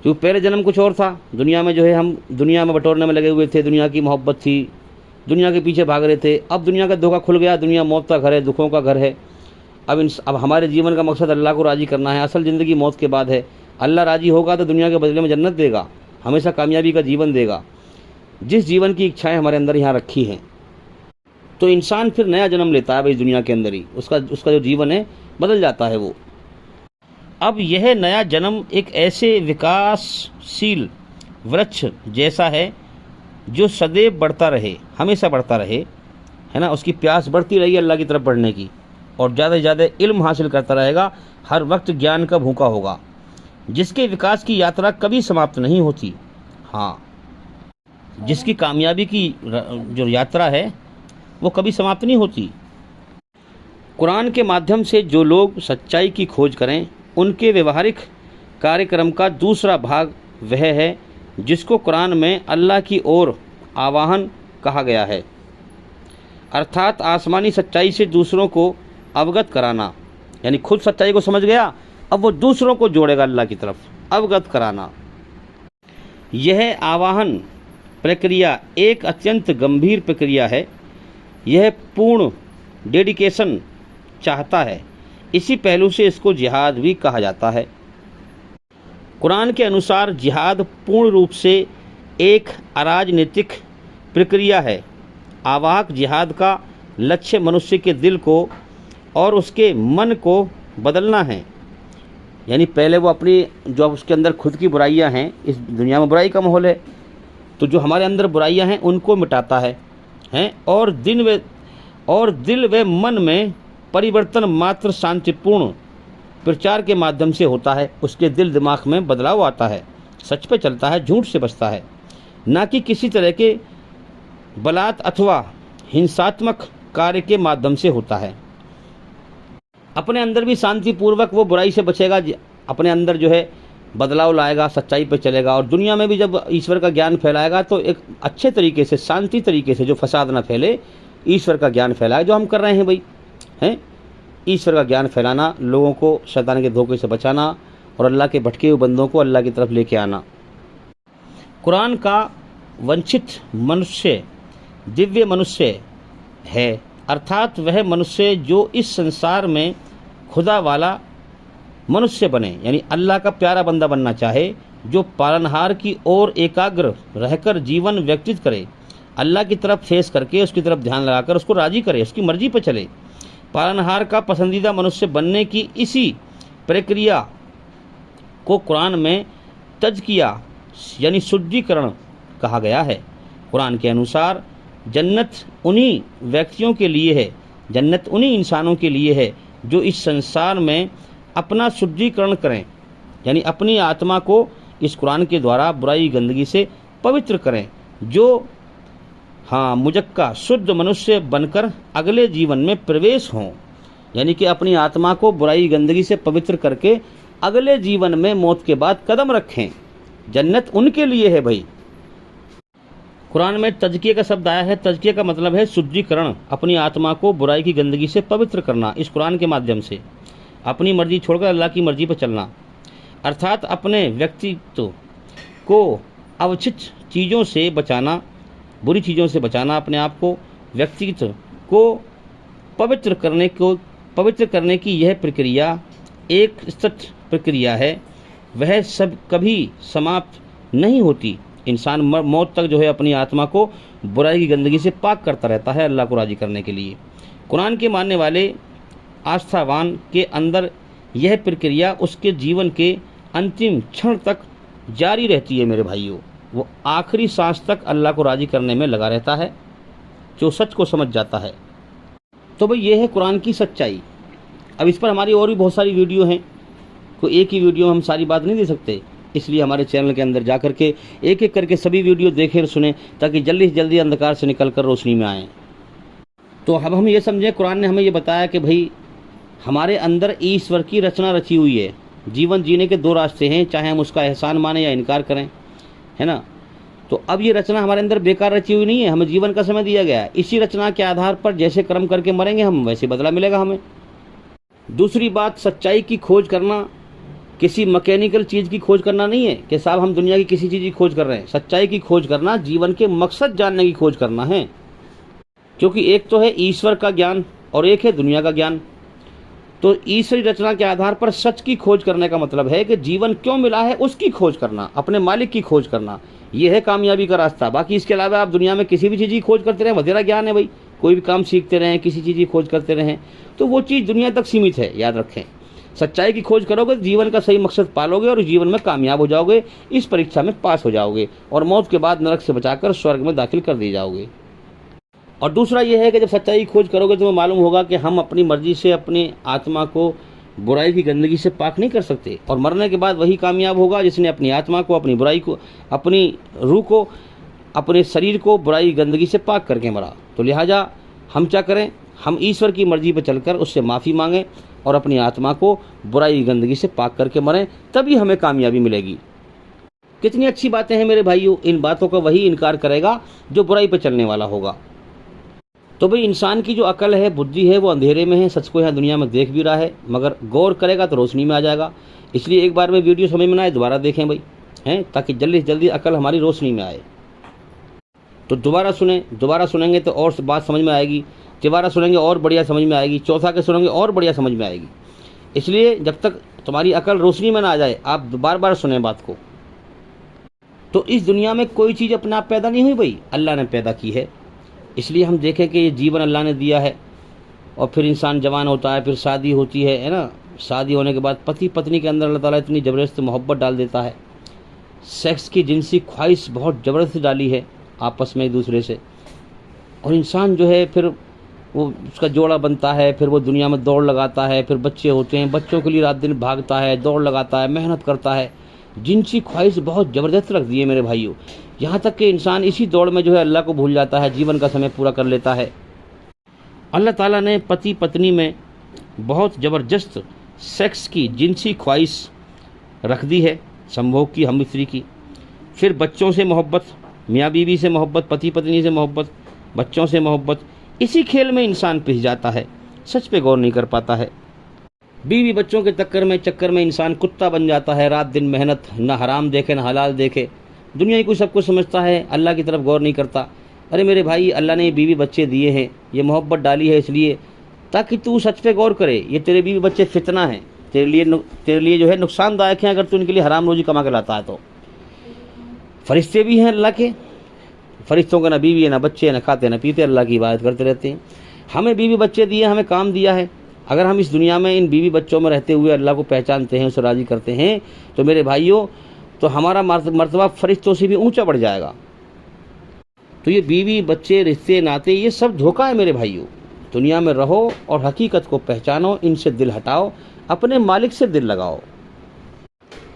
जो पहले जन्म कुछ और था, दुनिया में जो है हम दुनिया में बटोरने में लगे हुए थे, दुनिया की मोहब्बत थी, दुनिया के पीछे भाग रहे थे। अब दुनिया का धोखा खुल गया, दुनिया मौत का घर है, दुखों का घर है। अब हमारे जीवन का मकसद अल्लाह को राज़ी करना है। असल ज़िंदगी मौत के बाद है। अल्लाह राज़ी होगा तो दुनिया के बदले में जन्नत देगा, हमेशा कामयाबी का जीवन देगा, जिस जीवन की इच्छाएं हमारे अंदर यहाँ रखी हैं। तो इंसान फिर नया जन्म लेता है भाई दुनिया के अंदर ही, उसका जो जीवन है बदल जाता है वो। अब यह नया जन्म एक ऐसे विकासशील वृक्ष जैसा है जो सदैव बढ़ता रहे, हमेशा बढ़ता रहे, है ना। उसकी प्यास बढ़ती रही अल्लाह की तरफ बढ़ने की, और ज़्यादा से ज़्यादा इल्म हासिल करता रहेगा, हर वक्त ज्ञान का भूखा होगा, जिसके विकास की यात्रा कभी समाप्त नहीं होती। हाँ, जिसकी कामयाबी की जो यात्रा है वो कभी समाप्त नहीं होती। कुरान के माध्यम से जो लोग सच्चाई की खोज करें, उनके व्यवहारिक कार्यक्रम का दूसरा भाग वह है जिसको कुरान में अल्लाह की ओर आवाहन कहा गया है, अर्थात आसमानी सच्चाई से दूसरों को अवगत कराना। यानी खुद सच्चाई को समझ गया, अब वो दूसरों को जोड़ेगा अल्लाह की तरफ, अवगत कराना। यह आवाहन प्रक्रिया एक अत्यंत गंभीर प्रक्रिया है। यह पूर्ण डेडिकेशन चाहता है। इसी पहलू से इसको जिहाद भी कहा जाता है। कुरान के अनुसार जिहाद पूर्ण रूप से एक अराजनीतिक प्रक्रिया है। आवाहक जिहाद का लक्ष्य मनुष्य के दिल को और उसके मन को बदलना है। यानी पहले वो अपनी जो उसके अंदर खुद की बुराइयां हैं, इस दुनिया में बुराई का माहौल है, तो जो हमारे अंदर बुराइयां हैं उनको मिटाता है, और दिल व मन में परिवर्तन मात्र शांतिपूर्ण प्रचार के माध्यम से होता है। उसके दिल दिमाग में बदलाव आता है, सच पे चलता है, झूठ से बचता है, ना कि किसी तरह के बलात् अथवा हिंसात्मक कार्य के माध्यम से होता है। अपने अंदर भी शांतिपूर्वक वो बुराई से बचेगा, अपने अंदर जो है बदलाव लाएगा, सच्चाई पे चलेगा, और दुनिया में भी जब ईश्वर का ज्ञान फैलाएगा तो एक अच्छे तरीके से, शांति तरीके से, जो फसाद ना फैले, ईश्वर का ज्ञान फैलाए, जो हम कर रहे हैं भाई, हैं। ईश्वर का ज्ञान फैलाना, लोगों को शैतान के धोखे से बचाना और अल्लाह के भटके हुए बंदों को अल्लाह की तरफ लेके आना। कुरान का वंचित मनुष्य दिव्य मनुष्य है, अर्थात वह मनुष्य जो इस संसार में खुदा वाला मनुष्य बने, यानी अल्लाह का प्यारा बंदा बनना चाहे, जो पालनहार की ओर एकाग्र रहकर जीवन व्यतीत करे, अल्लाह की तरफ फेस करके उसकी तरफ ध्यान लगाकर उसको राज़ी करे, उसकी मर्जी पर चले। पालनहार का पसंदीदा मनुष्य बनने की इसी प्रक्रिया को कुरान में तज़किया यानी शुद्धिकरण कहा गया है। कुरान के अनुसार जन्नत उन्हीं व्यक्तियों के लिए है, जन्नत उन्हीं इंसानों के लिए है जो इस संसार में अपना शुद्धिकरण करें, यानी अपनी आत्मा को इस कुरान के द्वारा बुराई गंदगी से पवित्र करें, जो मुजक्का शुद्ध मनुष्य बनकर अगले जीवन में प्रवेश हों। यानी कि अपनी आत्मा को बुराई गंदगी से पवित्र करके अगले जीवन में मौत के बाद कदम रखें। जन्नत उनके लिए है भाई। कुरान में तज़किया का शब्द आया है। तज़किया का मतलब है शुद्धिकरण, अपनी आत्मा को बुराई की गंदगी से पवित्र करना इस कुरान के माध्यम से, अपनी मर्जी छोड़कर अल्लाह की मर्जी पर चलना, अर्थात अपने व्यक्तित्व को अवचित चीज़ों से बचाना, बुरी चीज़ों से बचाना, अपने आप को, व्यक्तित्व को पवित्र करने की यह प्रक्रिया एक सतत प्रक्रिया है। वह सब कभी समाप्त नहीं होती। इंसान मौत तक जो है अपनी आत्मा को बुराई की गंदगी से पाक करता रहता है अल्लाह को राज़ी करने के लिए। कुरान के मानने वाले आस्थावान के अंदर यह प्रक्रिया उसके जीवन के अंतिम क्षण तक जारी रहती है मेरे भाइयों। वो आखिरी सांस तक अल्लाह को राज़ी करने में लगा रहता है, जो सच को समझ जाता है। तो भाई ये है कुरान की सच्चाई। अब इस पर हमारी और भी बहुत सारी वीडियो हैं, कोई एक ही वीडियो में हम सारी बात नहीं दे सकते, इसलिए हमारे चैनल के अंदर जा करके एक एक करके सभी वीडियो देखें और सुने, ताकि जल्दी से जल्दी अंधकार से निकल कर रोशनी में आएँ। तो अब हम ये समझें, कुरान ने हमें ये बताया कि भाई हमारे अंदर ईश्वर की रचना रची हुई है। जीवन जीने के दो रास्ते हैं, चाहे हम उसका एहसान माने या इनकार करें, है ना। तो अब ये रचना हमारे अंदर बेकार रची हुई नहीं है, हमें जीवन का समय दिया गया है। इसी रचना के आधार पर जैसे कर्म करके मरेंगे हम, वैसे बदला मिलेगा हमें। दूसरी बात, सच्चाई की खोज करना किसी मैकेनिकल चीज़ की खोज करना नहीं है कि साहब हम दुनिया की किसी चीज़ की खोज कर रहे हैं। सच्चाई की खोज करना जीवन के मकसद जानने की खोज करना है, क्योंकि एक तो है ईश्वर का ज्ञान और एक है दुनिया का ज्ञान। तो ईश्वरी रचना के आधार पर सच की खोज करने का मतलब है कि जीवन क्यों मिला है उसकी खोज करना, अपने मालिक की खोज करना। यह है कामयाबी का रास्ता। बाकी इसके अलावा आप दुनिया में किसी भी चीज़ की खोज करते रहें, वधेरा ज्ञान है भाई। कोई भी काम सीखते रहें, किसी चीज़ की खोज करते रहें, तो वो चीज़ दुनिया तक सीमित है, याद रखें। सच्चाई की खोज करोगे तो जीवन का सही मकसद पालोगे और जीवन में कामयाब हो जाओगे, इस परीक्षा में पास हो जाओगे और मौत के बाद नरक से बचाकर स्वर्ग में दाखिल कर दिए जाओगे। और दूसरा ये है कि जब सच्चाई की खोज करोगे तो तुम्हें मालूम होगा कि हम अपनी मर्जी से अपनी आत्मा को बुराई की गंदगी से पाक नहीं कर सकते, और मरने के बाद वही कामयाब होगा जिसने अपनी आत्मा को, अपनी बुराई को, अपनी रूह को, अपने शरीर को बुराई गंदगी से पाक करके मरा। तो लिहाजा हम क्या करें, हम ईश्वर की मर्जी पर चलकर उससे माफ़ी मांगें और अपनी आत्मा को बुराई गंदगी से पाक करके मरें, तभी हमें कामयाबी मिलेगी। कितनी अच्छी बातें हैं मेरे भाइयों। इन बातों का वही इनकार करेगा जो बुराई पर चलने वाला होगा। तो भाई इंसान की जो अकल है, बुद्धि है, वो अंधेरे में है। सच को यहाँ दुनिया में देख भी रहा है, मगर गौर करेगा तो रोशनी में आ जाएगा। इसलिए एक बार में वीडियो समझ में ना आए दोबारा देखें भाई, हैं, ताकि जल्दी से जल्दी अकल हमारी रोशनी में आए। तो दोबारा सुने, दोबारा सुनेंगे तो और बात समझ में आएगी, तिबारा सुनेंगे और बढ़िया समझ में आएगी, चौथा के सुनेंगे और बढ़िया समझ में आएगी। इसलिए जब तक तुम्हारी अकल रोशनी में ना आ जाए, आप बार बार सुने बात को। तो इस दुनिया में कोई चीज़ अपने आप पैदा नहीं हुई भाई, अल्लाह ने पैदा की है। इसलिए हम देखें कि ये जीवन अल्लाह ने दिया है, और फिर इंसान जवान होता है, फिर शादी होती है ना। शादी होने के बाद पति पत्नी के अंदर अल्लाह ताला इतनी ज़बरदस्त मोहब्बत डाल देता है। सेक्स की जिनसी ख्वाहिश बहुत ज़बरदस्त डाली है आपस में एक दूसरे से, और इंसान जो है फिर वो उसका जोड़ा बनता है, फिर वो दुनिया में दौड़ लगाता है, फिर बच्चे होते हैं, बच्चों के लिए रात दिन भागता है, दौड़ लगाता है, मेहनत करता है। जिनसी ख्वाहिश बहुत ज़बरदस्त रख दी है मेरे भाइयों, यहाँ तक कि इंसान इसी दौड़ में जो है अल्लाह को भूल जाता है, जीवन का समय पूरा कर लेता है। अल्लाह ताला ने पति पत्नी में बहुत ज़बरदस्त सेक्स की जिनसी ख्वाहिश रख दी है, संभोग की, हम स्त्री की। फिर बच्चों से मोहब्बत, मियाँ बीवी से मोहब्बत, पति पत्नी से मोहब्बत, बच्चों से मोहब्बत। इसी खेल में इंसान पिस जाता है, सच पे गौर नहीं कर पाता है। बीवी बच्चों के चक्कर में इंसान कुत्ता बन जाता है, रात दिन मेहनत, न हराम देखे न हलाल देखे, दुनिया को सब कुछ समझता है, अल्लाह की तरफ गौर नहीं करता। अरे मेरे भाई, अल्लाह ने बीवी बच्चे दिए हैं, ये मोहब्बत डाली है इसलिए ताकि तू सच पे गौर करे। ये तेरे बीवी बच्चे फितना है, तेरे लिए जो है नुकसानदायक हैं अगर तू इनके लिए हराम रोजी कमा के लाता है। तो फरिश्ते भी हैं अल्लाह के, फरिश्तों का ना बीवी है ना बच्चे हैं, ना खाते ना पीते, अल्लाह की इबादत करते रहते हैं। हमें बीवी बच्चे दिए, हमें काम दिया है। अगर हम इस दुनिया में इन बीवी बच्चों में रहते हुए अल्लाह को पहचानते हैं, उसे राज़ी करते हैं, तो मेरे भाइयों तो हमारा मर्तबा फरिश्तों से भी ऊंचा बढ़ जाएगा। तो ये बीवी बच्चे, रिश्ते नाते, ये सब धोखा है मेरे भाइयों। दुनिया में रहो और हकीकत को पहचानो, इनसे दिल हटाओ, अपने मालिक से दिल लगाओ,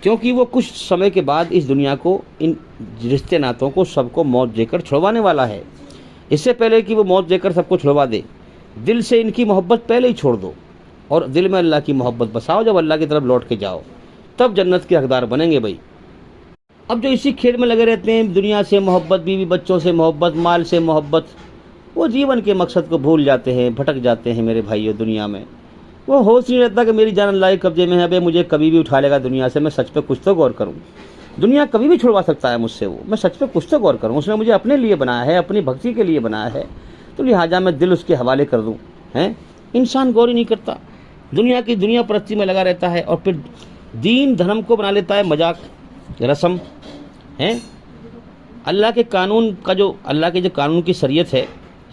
क्योंकि वो कुछ समय के बाद इस दुनिया को, इन रिश्ते नातों को सबको मौत देकर छुड़वाने वाला है। इससे पहले कि वो मौत देकर सबको छुड़वा दे, दिल से इनकी मोहब्बत पहले ही छोड़ दो और दिल में अल्लाह की मोहब्बत बसाओ। जब अल्लाह की तरफ लौट के जाओ तब जन्नत के हकदार बनेंगे भाई। अब जो इसी खेल में लगे रहते हैं, दुनिया से मोहब्बत, बीवी बच्चों से मोहब्बत, माल से मोहब्बत, वो जीवन के मकसद को भूल जाते हैं, भटक जाते हैं मेरे भाइयों। दुनिया में वो होश नहीं रहता कि मेरी जान अल्लाह के कब्जे में है, अबे मुझे कभी भी उठा लेगा दुनिया से, मैं सच पे कुछ तो गौर करूँ। दुनिया कभी भी छुड़वा सकता है मुझसे, वो मैं सच पे कुछ तो गौर करूँ। उसने मुझे अपने लिए बनाया है, अपनी भक्ति के लिए बनाया है, तो लिहाजा मैं दिल उसके हवाले कर दूँ। हैं, इंसान गौर ही नहीं करता, दुनिया परस्ती में लगा रहता है और फिर दीन धर्म को बना लेता है मजाक, रस्म। हैं, अल्लाह के कानून का जो, अल्लाह के जो कानून की शरीयत है,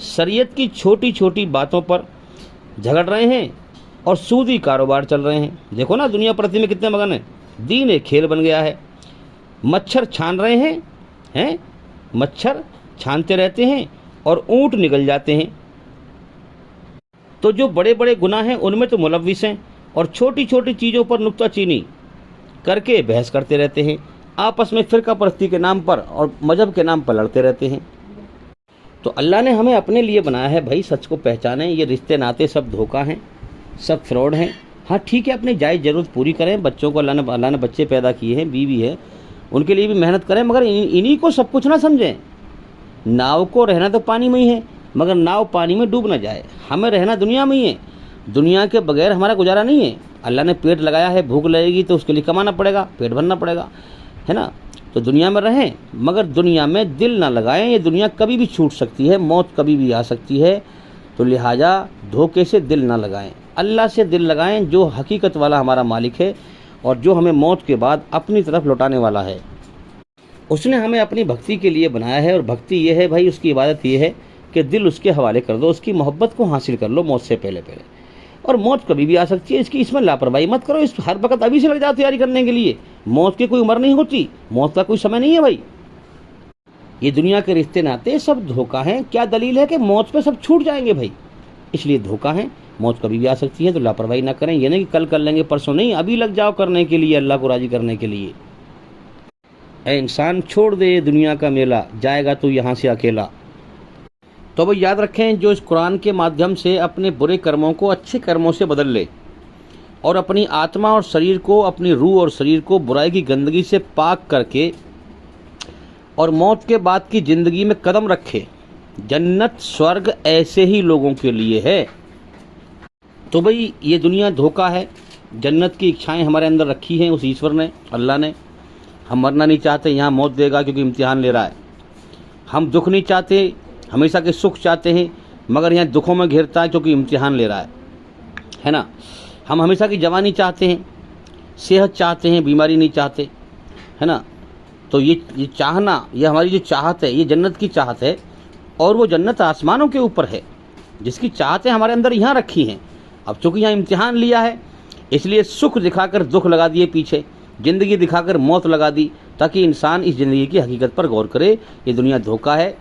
शरीयत की छोटी छोटी बातों पर झगड़ रहे हैं और सूदी कारोबार चल रहे हैं। देखो ना दुनिया प्रति में कितने मगन हैं, दीन एक खेल बन गया है। मच्छर छान रहे हैं, मच्छर छानते रहते हैं और ऊंट निकल जाते हैं। तो जो बड़े बड़े गुनाह हैं उनमें तो मुलव्विस हैं और छोटी छोटी चीज़ों पर नुक्ताचीनी करके बहस करते रहते हैं, आपस में फ़िरका परस्ती के नाम पर और मजहब के नाम पर लड़ते रहते हैं। तो अल्लाह ने हमें अपने लिए बनाया है भाई, सच को पहचानें। ये रिश्ते नाते सब धोखा हैं, सब फ्रॉड हैं। हाँ ठीक है, अपनी जायज़ ज़रूरत पूरी करें। बच्चों को अल्लाह ने बच्चे पैदा किए हैं, बीवी है, उनके लिए भी मेहनत करें, मगर इन्हीं को सब कुछ ना समझें। नाव को रहना तो पानी में ही है, मगर नाव पानी में डूब ना जाए। हमें रहना दुनिया में ही है, दुनिया के बगैर हमारा गुजारा नहीं है। अल्लाह ने पेट लगाया है, भूख लगेगी तो उसके लिए कमाना पड़ेगा, पेट भरना पड़ेगा, है ना। तो दुनिया में रहें, मगर दुनिया में दिल ना लगाएं। ये दुनिया कभी भी छूट सकती है, मौत कभी भी आ सकती है, तो लिहाजा धोखे से दिल ना लगाएं। अल्लाह से दिल लगाएं जो हकीकत वाला हमारा मालिक है और जो हमें मौत के बाद अपनी तरफ लौटाने वाला है। उसने हमें अपनी भक्ति के लिए बनाया है, और भक्ति ये है भाई, उसकी इबादत ये है कि दिल उसके हवाले कर दो, उसकी मोहब्बत को हासिल कर लो मौत से पहले पहले। और मौत कभी भी आ सकती है, इसमें लापरवाही मत करो। इस हर वक्त अभी से लग जाओ तैयारी करने के लिए। मौत की कोई उम्र नहीं होती, मौत का कोई समय नहीं है भाई। ये दुनिया के रिश्ते नाते सब धोखा है। क्या दलील है कि मौत पे सब छूट जाएंगे भाई? इसलिए धोखा है, मौत कभी भी आ सकती है, तो लापरवाही ना करें। ये नहीं कि कल कर लेंगे, परसों नहीं, अभी लग जाओ करने के लिए, अल्लाह को राजी करने के लिए। ऐ इंसान छोड़ दे दुनिया का मेला, जाएगा तू यहाँ से अकेला। तो भाई याद रखें, जो इस कुरान के माध्यम से अपने बुरे कर्मों को अच्छे कर्मों से बदल ले और अपनी आत्मा और शरीर को, अपनी रूह और शरीर को बुराई की गंदगी से पाक करके और मौत के बाद की ज़िंदगी में कदम रखे, जन्नत स्वर्ग ऐसे ही लोगों के लिए है। तो भाई ये दुनिया धोखा है। जन्नत की इच्छाएं हमारे अंदर रखी हैं उस ईश्वर ने, अल्लाह ने। हम मरना नहीं चाहते, यहाँ मौत देगा क्योंकि इम्तिहान ले रहा है। हम दुख नहीं चाहते, हमेशा के सुख चाहते हैं, मगर यहाँ दुखों में घिरता है क्योंकि इम्तिहान ले रहा है ना। हम हमेशा की जवानी चाहते हैं, सेहत चाहते हैं, बीमारी नहीं चाहते, है ना। तो ये चाहना, ये हमारी जो चाहत है, ये जन्नत की चाहत है। और वो जन्नत आसमानों के ऊपर है, जिसकी चाहतें हमारे अंदर यहाँ रखी हैं। अब चूँकि यहाँ इम्तिहान लिया है, इसलिए सुख दिखाकर दुख लगा दिए पीछे, ज़िंदगी दिखाकर मौत लगा दी, ताकि इंसान इस ज़िंदगी की हकीकत पर गौर करे। ये दुनिया धोखा है,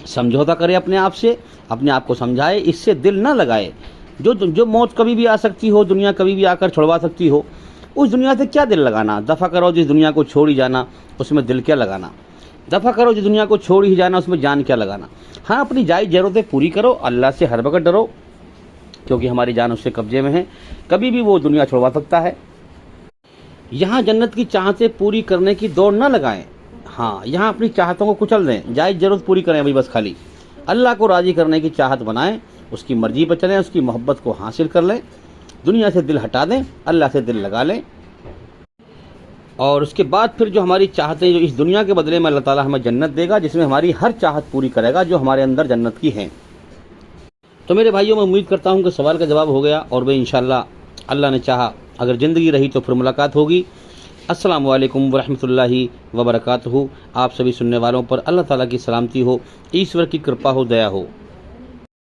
समझौता करे अपने आप से, अपने आप को समझाए, इससे दिल ना लगाए। जो मौत कभी भी आ सकती हो, दुनिया कभी भी आकर छुड़वा सकती हो, उस दुनिया से क्या दिल लगाना। दफ़ा करो जिस दुनिया को छोड़ ही जाना, उसमें दिल क्या लगाना। दफ़ा करो जिस दुनिया को छोड़ ही जाना, उसमें जान क्या लगाना। हाँ, अपनी जायज़ ज़रूरतें पूरी करो, अल्लाह से हर वक्त डरो, क्योंकि हमारी जान उसके कब्जे में है, कभी भी वो दुनिया छुड़वा सकता है। यहाँ जन्नत की चाहतें पूरी करने की दौड़ ना लगाएं। हाँ, यहाँ अपनी चाहतों को कुचल दें, जायज़ ज़रूरत पूरी करें भाई, बस खाली अल्लाह को राज़ी करने की चाहत बनाएं, उसकी मर्ज़ी पर चलें, उसकी मोहब्बत को हासिल कर लें, दुनिया से दिल हटा दें, अल्लाह से दिल लगा लें। और उसके बाद फिर जो हमारी चाहतें, जो इस दुनिया के बदले में अल्लाह ताला हमें जन्नत देगा, जिसमें हमारी हर चाहत पूरी करेगा जो हमारे अंदर जन्नत की हैं। तो मेरे भाइयों, मैं उम्मीद करता हूँ कि सवाल का जवाब हो गया, और भाई इंशाअल्लाह अल्लाह ने चाहा अगर ज़िंदगी रही तो फिर मुलाकात होगी। अस्सलामु अलैकुम वरहमतुल्लाहि वबरकातुहू। आप सभी सुनने वालों पर अल्लाह ताला की सलामती हो, ईश्वर की कृपा हो, दया हो।